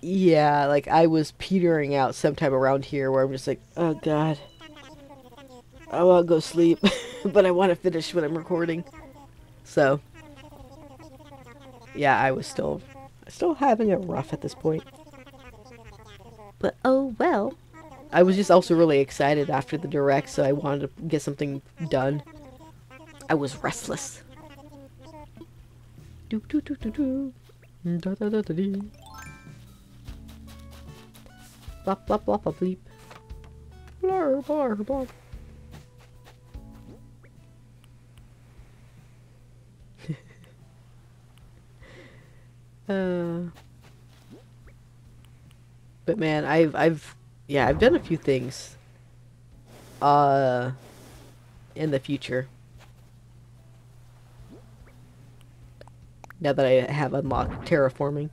yeah, like, I was petering out sometime around here where I'm just like, oh, God. I want to go sleep. But I want to finish what I'm recording. So, yeah, I was still having it rough at this point. But oh well. I was just also really excited after the direct, so I wanted to get something done. I was restless. Do do do do do. Da da da da dee. Blop blop blop blop bleep. Blar blar blar. But man, I've done a few things in the future. Now that I have unlocked terraforming.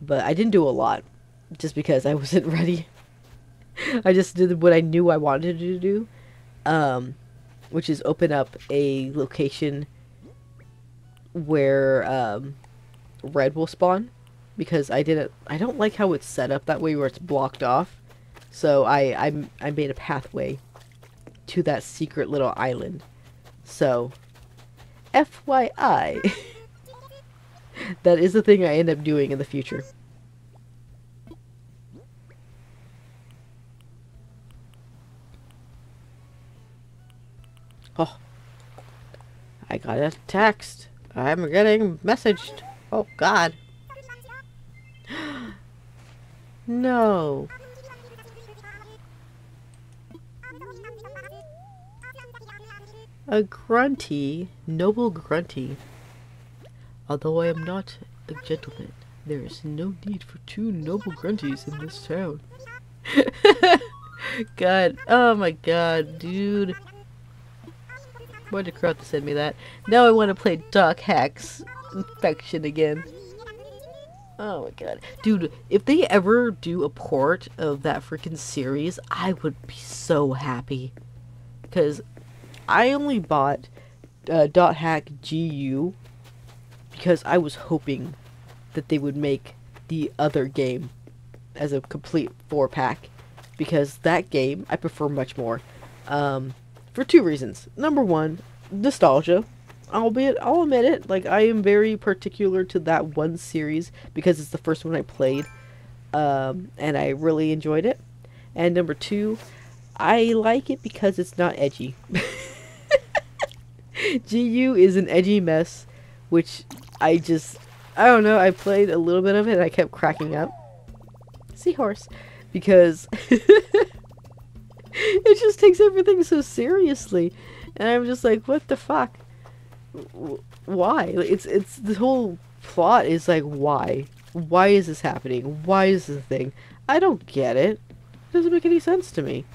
But I didn't do a lot just because I wasn't ready. I just did what I knew I wanted to do, which is open up a location where red will spawn, because I don't like how it's set up that way where it's blocked off. So I made a pathway to that secret little island. So FYI, that is the thing I end up doing in the future. Oh, I got a text. I'm getting messaged. Oh, God. No. A grunty, noble grunty. Although I am not a gentleman, there is no need for 2 noble grunties in this town. God. Oh my god, dude. Why'd the crowd to send me that? Now I want to play Doc Hack's Infection again. Oh my god. Dude, if they ever do a port of that freaking series, I would be so happy. Because I only bought Dot Hack GU because I was hoping that they would make the other game as a complete 4-pack. Because that game I prefer much more. For 2 reasons. Number 1, nostalgia. I'll admit it. Like, I am very particular to that one series because it's the first one I played. And I really enjoyed it. And number 2, I like it because it's not edgy. GU is an edgy mess, which I don't know, I played a little bit of it and I kept cracking up. Seahorse. Because it just takes everything so seriously. And I'm just like, what the fuck? Why? It's the whole plot is like, why? Why is this happening? Why is this a thing? I don't get it. It doesn't make any sense to me.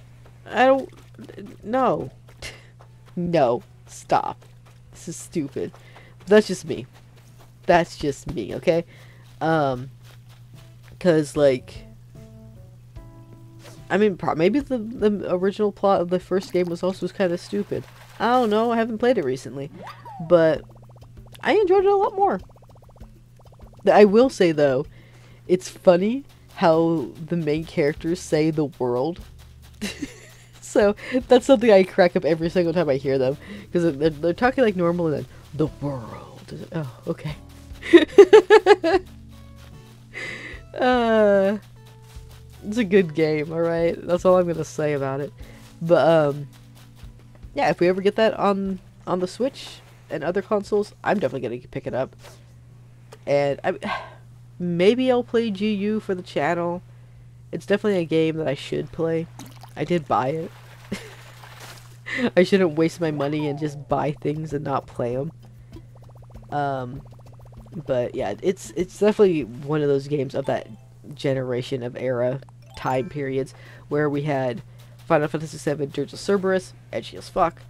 I don't... No. No. Stop. This is stupid. That's just me. That's just me, okay? Cause, like... I mean, maybe the original plot of the first game was also kind of stupid. I don't know, I haven't played it recently. But I enjoyed it a lot more. I will say, though, it's funny how the main characters say the world. So, that's something I crack up every single time I hear them. Because they're talking like normal and then, the world. Oh, okay. It's a good game, alright? That's all I'm gonna say about it. But, yeah, if we ever get that on the Switch and other consoles, I'm definitely gonna pick it up. And maybe I'll play GU for the channel. It's definitely a game that I should play. I did buy it. I shouldn't waste my money and just buy things and not play them. But yeah, it's definitely one of those games of that generation of era time periods where we had Final Fantasy VII Dirge of Cerberus, edgy as fuck.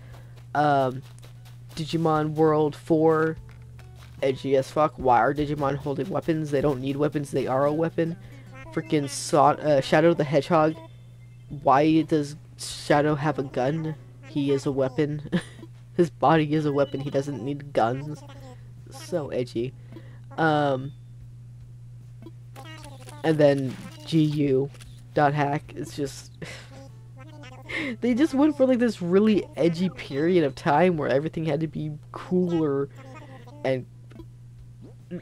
Digimon World 4, edgy as fuck. Why are Digimon holding weapons? They don't need weapons, they are a weapon. Freaking Shadow the Hedgehog. Why does Shadow have a gun? He is a weapon. His body is a weapon, he doesn't need guns. So edgy. And then GU Dot Hack is just... They just went for like this really edgy period of time where everything had to be cooler and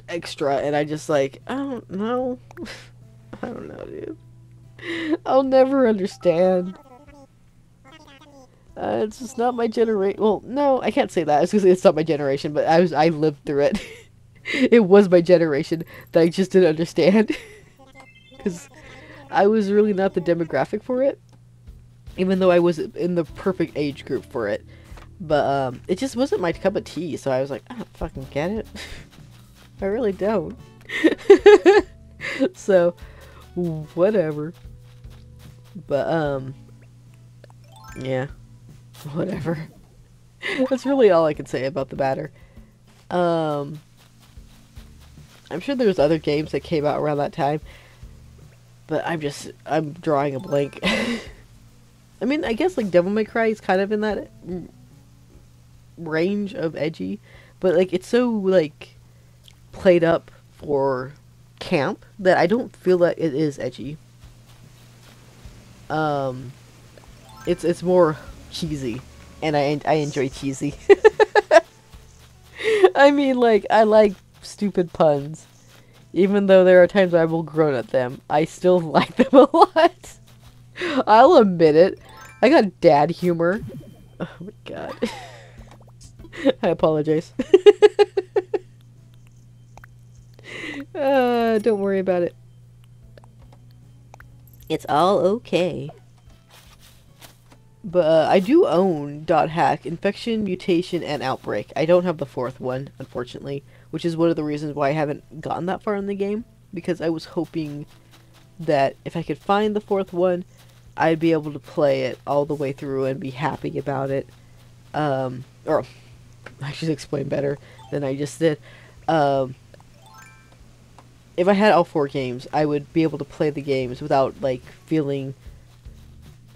extra, and I just like, I don't know. I don't know, dude. I'll never understand. It's just not my generation. Well, no, I can't say that. I was gonna say it's not my generation, but I lived through it. It was my generation that I just didn't understand. Because I was really not the demographic for it. Even though I was in the perfect age group for it. But, it just wasn't my cup of tea, so I was like, I don't fucking get it. I really don't. So, whatever. But, yeah. Whatever. That's really all I can say about the matter. I'm sure there's other games that came out around that time. But I'm drawing a blank. I mean, I guess, like, Devil May Cry is kind of in that range of edgy. But, like, it's so, like, played up for camp that I don't feel that it is edgy. It's more cheesy. And I enjoy cheesy. I mean, like, I like stupid puns. Even though there are times I will groan at them, I still like them a lot. I'll admit it. I got dad humor. Oh my god. I apologize. Don't worry about it. It's all okay. But I do own Dot Hack, Infection, Mutation, and Outbreak. I don't have the 4th one, unfortunately, which is one of the reasons why I haven't gotten that far in the game, because I was hoping that if I could find the fourth one, I'd be able to play it all the way through and be happy about it. Or I should explain better than I just did. If I had all 4 games, I would be able to play the games without, like, feeling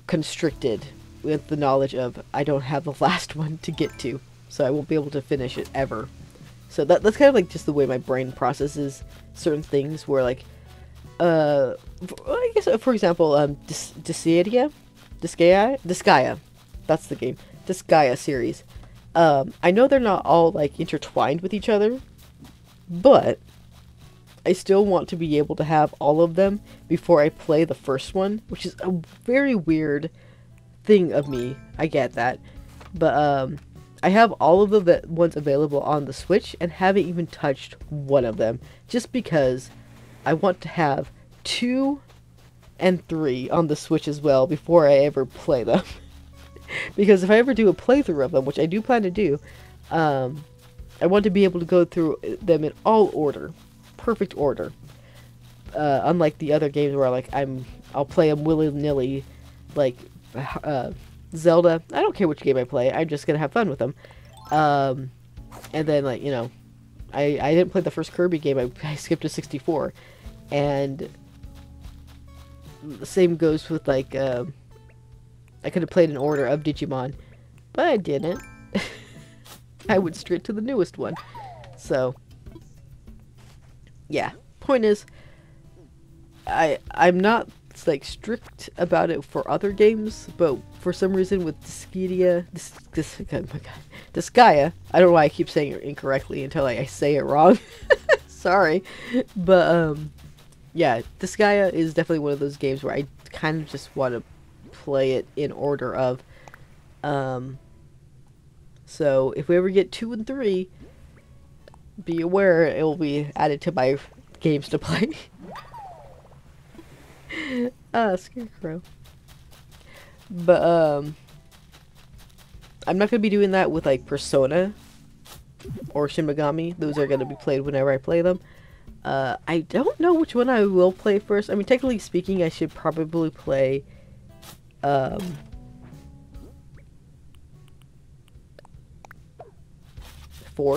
constricted with the knowledge of I don't have the last one to get to, so I won't be able to finish it ever. So that's kind of like just the way my brain processes certain things, where like, I guess for example, Disgaea, that's the game, Disgaea series. I know they're not all like intertwined with each other, but I still want to be able to have all of them before I play the first one, which is a very weird thing of me. I get that. But I have all of the ones available on the Switch and haven't even touched one of them, just because I want to have 2 and 3 on the Switch as well before I ever play them. Because if I ever do a playthrough of them, which I do plan to do, I want to be able to go through them in all order. Perfect order. Unlike the other games where like I'll play them willy-nilly, like Zelda. I don't care which game I play. I'm just gonna have fun with them. And then like, you know, I didn't play the first Kirby game. I skipped to 64, and the same goes with like I could have played in order of Digimon, but I didn't. I went straight to the newest one. So yeah, point is, I'm not like strict about it for other games, but for some reason with Disgaea, oh my god, Disgaea, I don't know why I keep saying it incorrectly until I say it wrong. Sorry, but yeah, Disgaea is definitely one of those games where I kind of just want to play it in order of. So if we ever get 2 and 3, be aware it will be added to my games to play. Scarecrow. But I'm not gonna be doing that with like Persona or Shin Megami. Those are gonna be played whenever I play them. I don't know which one I will play first. I mean, technically speaking, I should probably play 4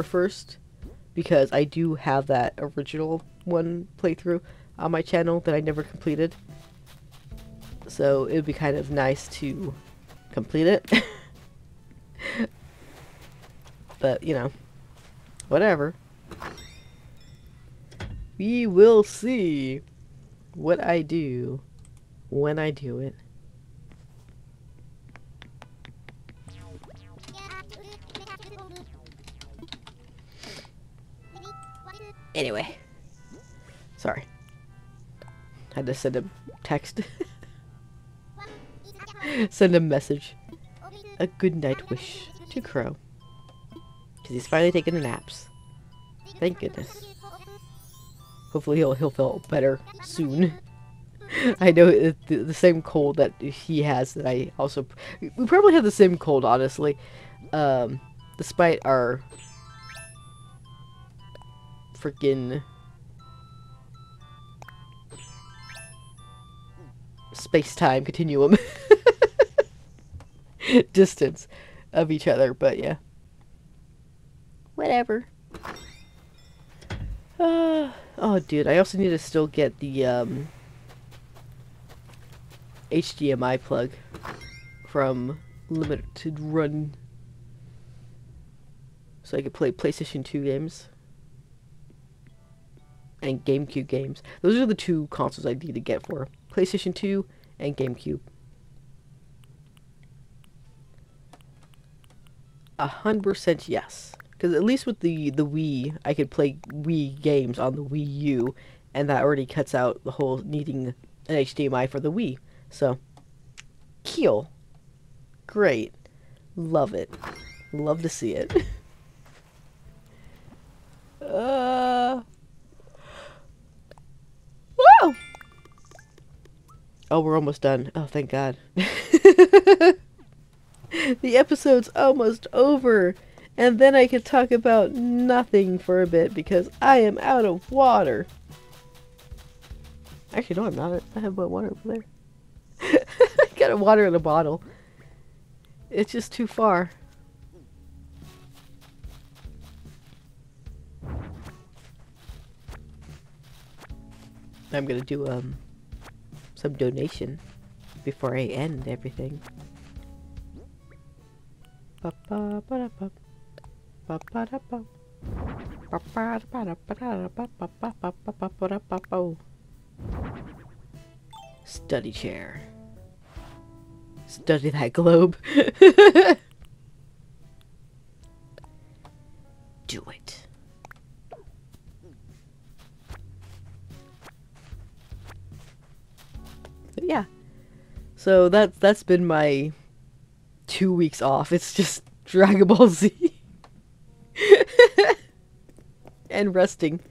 first, because I do have that original one playthrough on my channel that I never completed. So it would be kind of nice to complete it. But, you know, whatever. We will see what I do when I do it. Anyway. Sorry. Had to send a text. Send a message. A good night wish to Crow. Because he's finally taking the naps. Thank goodness. Hopefully he'll feel better soon. I know the same cold that he has that I also... We probably have the same cold, honestly. Despite our... freaking... space-time continuum. Distance of each other, but yeah. Whatever. Oh, dude, I also need to still get the HDMI plug from Limited Run, so I could play PlayStation 2 games and GameCube games. Those are the 2 consoles I need to get for PlayStation 2 and GameCube. 100% yes. Because at least with the Wii, I could play Wii games on the Wii U, and that already cuts out the whole needing an HDMI for the Wii. So, cool. Great. Love it. Love to see it. Whoa! Oh, we're almost done. Oh, thank God. The episode's almost over. And then I could talk about nothing for a bit because I am out of water. Actually, no, I'm not. I have water over there. I got water in a bottle. It's just too far. I'm gonna do some donation before I end everything. Study chair. Study that globe. Do it. But yeah. So that's been my 2 weeks off. It's just Dragon Ball Z. And resting.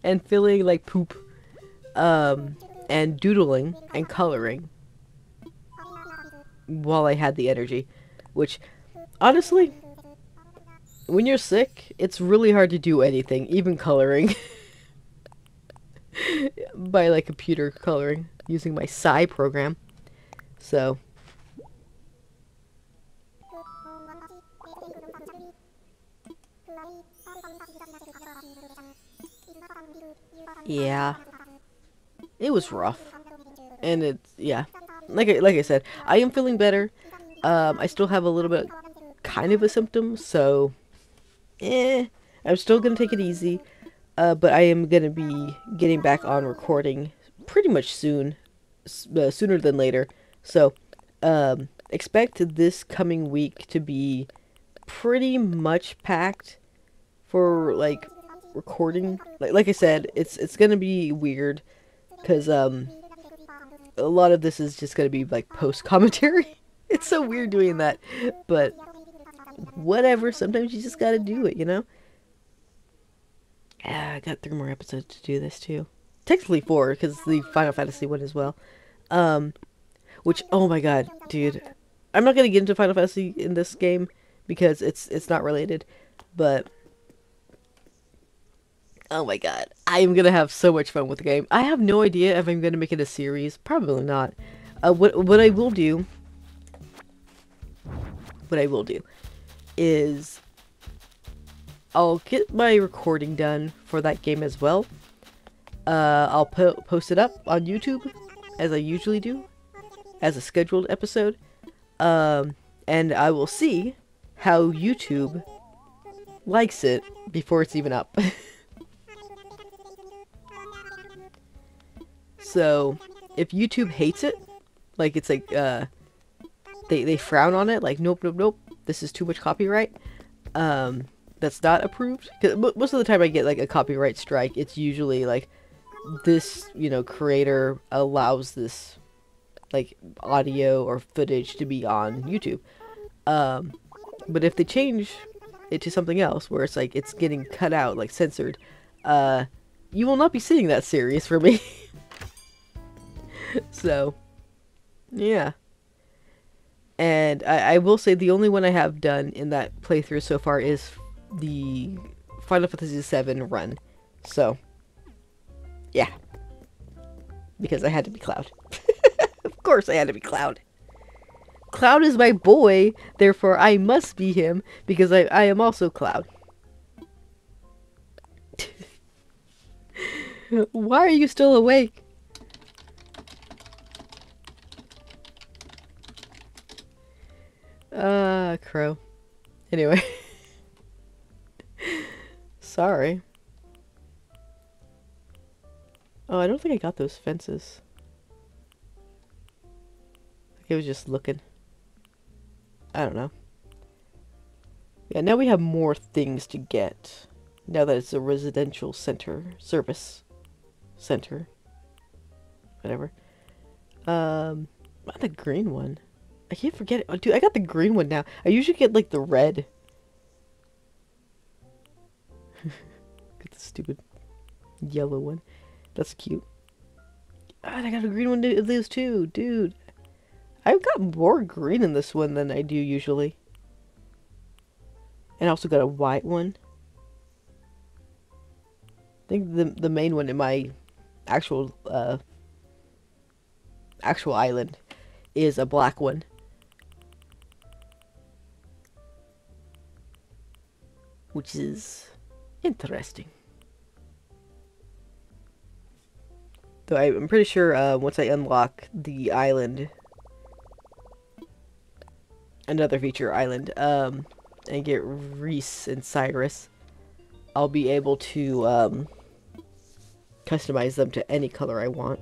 And feeling like poop. And doodling and coloring. While I had the energy. Which, honestly, when you're sick, it's really hard to do anything, even coloring. By like computer coloring, using my Psy program. So. Yeah. It was rough. And it's, yeah. Like I said, I am feeling better. I still have a little bit, kind of a symptom, so, I'm still gonna take it easy. But I am gonna be getting back on recording pretty much soon, sooner than later. So, expect this coming week to be pretty much packed for like recording. Like I said, it's gonna be weird because a lot of this is just gonna be like post commentary. It's so weird doing that, but whatever. Sometimes you just gotta do it, you know. Yeah, I got 3 more episodes to do this too. Technically 4, because the Final Fantasy one as well. Which, oh my god, dude. I'm not gonna get into Final Fantasy in this game because it's not related, but oh my god, I am gonna have so much fun with the game. I have no idea if I'm gonna make it a series. Probably not. What I will do is I'll get my recording done for that game as well. I'll post it up on YouTube, as I usually do, as a scheduled episode. And I will see how YouTube likes it before it's even up. So, if YouTube hates it, like it's like, they frown on it, like, nope, nope, nope, this is too much copyright, that's not approved. 'Cause most of the time I get like a copyright strike, it's usually like this, you know, creator allows this like audio or footage to be on YouTube. But if they change it to something else where it's like it's getting cut out, like censored, you will not be seeing that series for me. So, yeah. And I will say the only one I have done in that playthrough so far is the Final Fantasy VII run. So, yeah. Because I had to be Cloud. Of course I had to be Cloud. Cloud is my boy, therefore I must be him, because I am also Cloud. Why are you still awake? Crow. Anyway. Sorry. Oh, I don't think I got those fences. I think I was just looking. I don't know. Yeah, now we have more things to get. Now that it's a residential center. Service center. Whatever. Not the green one. I can't forget it. Oh, dude, I got the green one now. I usually get like the red. Get the stupid yellow one. That's cute. And I got a green one of those too, dude. I've got more green in this one than I do usually. And I also got a white one. I think the main one in my actual actual island is a black one. Which is interesting. Though I'm pretty sure once I unlock the island, another feature island, and get Reese and Cyrus, I'll be able to customize them to any color I want.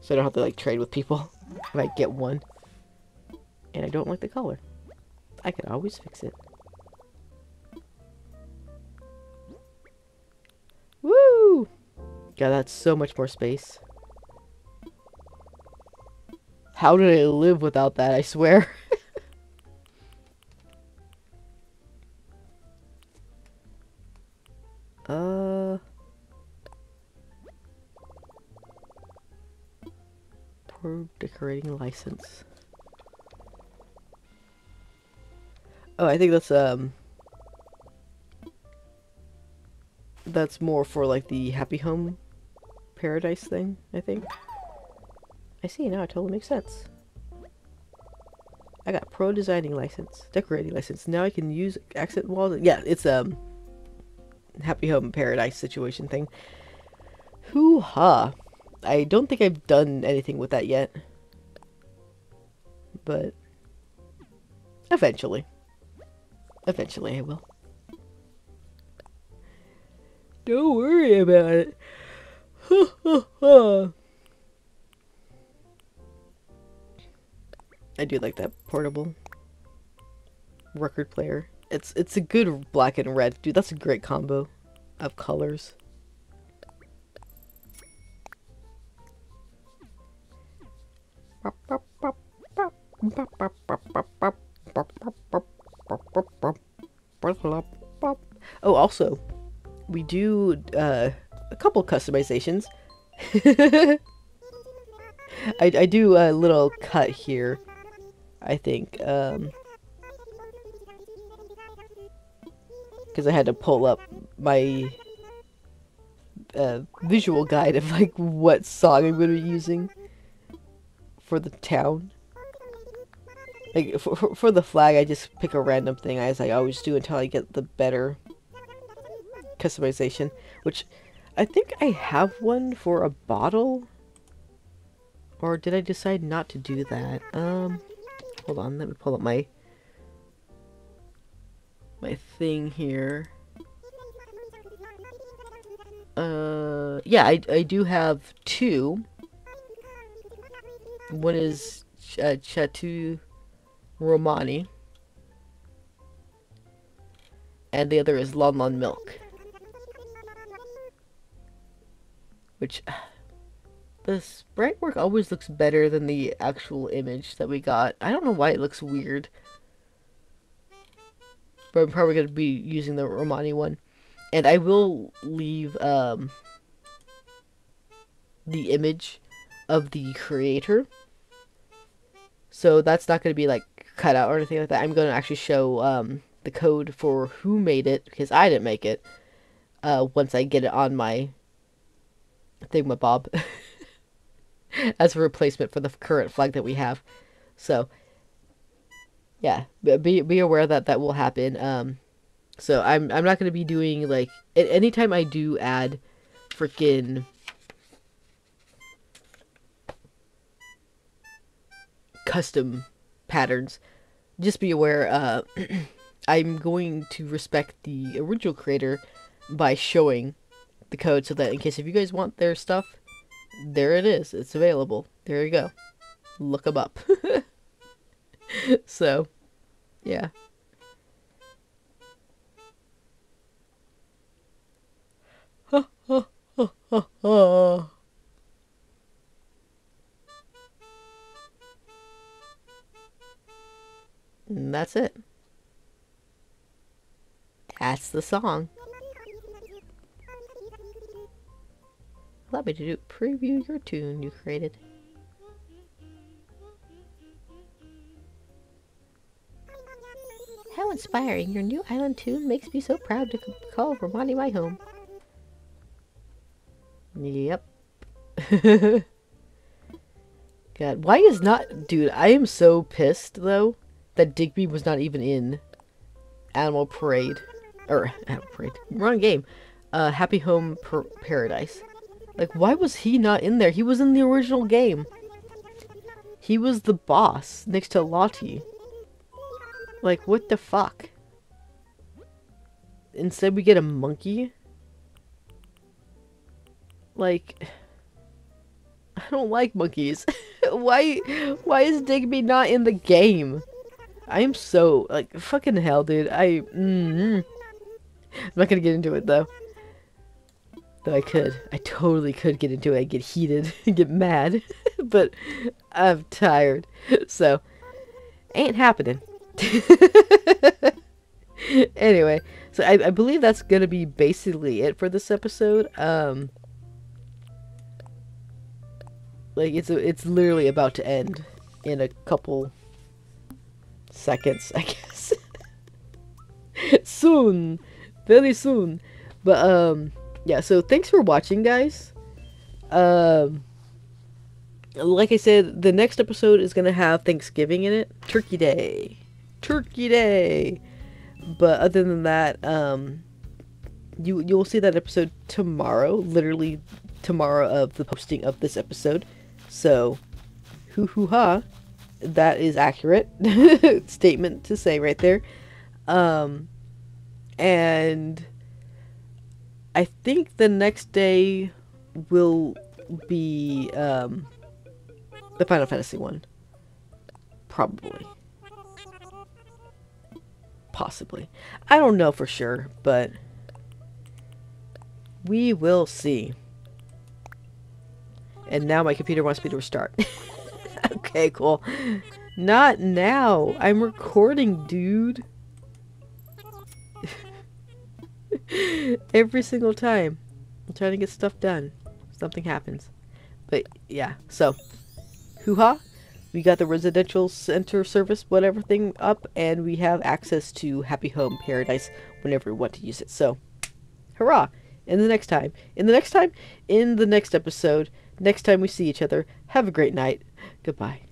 So I don't have to like trade with people if I get one and I don't like the color. I can always fix it. Woo! God, that's so much more space. How did I live without that, I swear? Poor decorating license. Oh, I think that's more for like the Happy Home Paradise thing, I think. I see now, it totally makes sense. I got pro designing license, decorating license. Now I can use accent walls. Yeah, it's Happy Home Paradise situation thing. Hoo-ha. I don't think I've done anything with that yet. But eventually. Eventually I will. Don't worry about it. I do like that portable record player. It's a good black and red. Dude, that's a great combo of colors. Oh, also, we do a couple customizations. I do a little cut here, I think, because I had to pull up my visual guide of like what song I'm going to be using for the town. Like for the flag, I just pick a random thing as I always do until I get the better customization, which I think I have one for a bottle. Or did I decide not to do that? Hold on, let me pull up my thing here. Yeah, I do have two. One is Chateau Romani, and the other is Lon Lon Milk. Which, the sprite work always looks better than the actual image that we got. I don't know why it looks weird. But I'm probably going to be using the Romani one. And I will leave the image of the creator. So that's not going to be like cut out or anything like that. I'm going to actually show the code for who made it, because I didn't make it, once I get it on my thingamabob. As a replacement for the current flag that we have. So, yeah, be aware that that will happen. So I'm not going to be doing, like, anytime I do add freaking custom patterns, just be aware, I'm going to respect the original creator by showing the code, so that in case if you guys want their stuff, there it is. It's available. There you go. Look them up. So, yeah. And that's it. That's the song. Allow me to preview your tune you created. How inspiring. Your new island tune makes me so proud to call Romani my home. Yep. God, why is not... Dude, I am so pissed, though, that Digby was not even in Animal Parade. Or, Animal Parade. Wrong game. Happy Home Paradise. Like, why was he not in there? He was in the original game. He was the boss next to Lottie. Like, what the fuck? Instead, we get a monkey? Like... I don't like monkeys. Why is Digby not in the game? I am so, like, fucking hell, dude. I'm not gonna get into it, though. Though I could. I totally could get into it. I get heated. Get mad. But I'm tired. So, ain't happening. Anyway, so I believe that's gonna be basically it for this episode. Like, it's literally about to end in a couple seconds, I guess. Soon. Very soon. But, yeah, so thanks for watching, guys. Like I said, the next episode is gonna have Thanksgiving in it. Turkey Day. Turkey Day! But other than that, you'll see that episode tomorrow. Literally tomorrow of the posting of this episode. So, hoo-hoo-ha. That is accurate. Statement to say right there. And I think the next day will be the Final Fantasy one. Probably. Possibly. I don't know for sure, but we will see. And now my computer wants me to restart. Okay, cool. Not now. I'm recording, dude. Every single time. I'm trying to get stuff done. Something happens. But, yeah. So, hoo-ha. We got the residential center service, whatever thing up. And we have access to Happy Home Paradise whenever we want to use it. So, hurrah. In the next episode, next time we see each other, have a great night. Goodbye.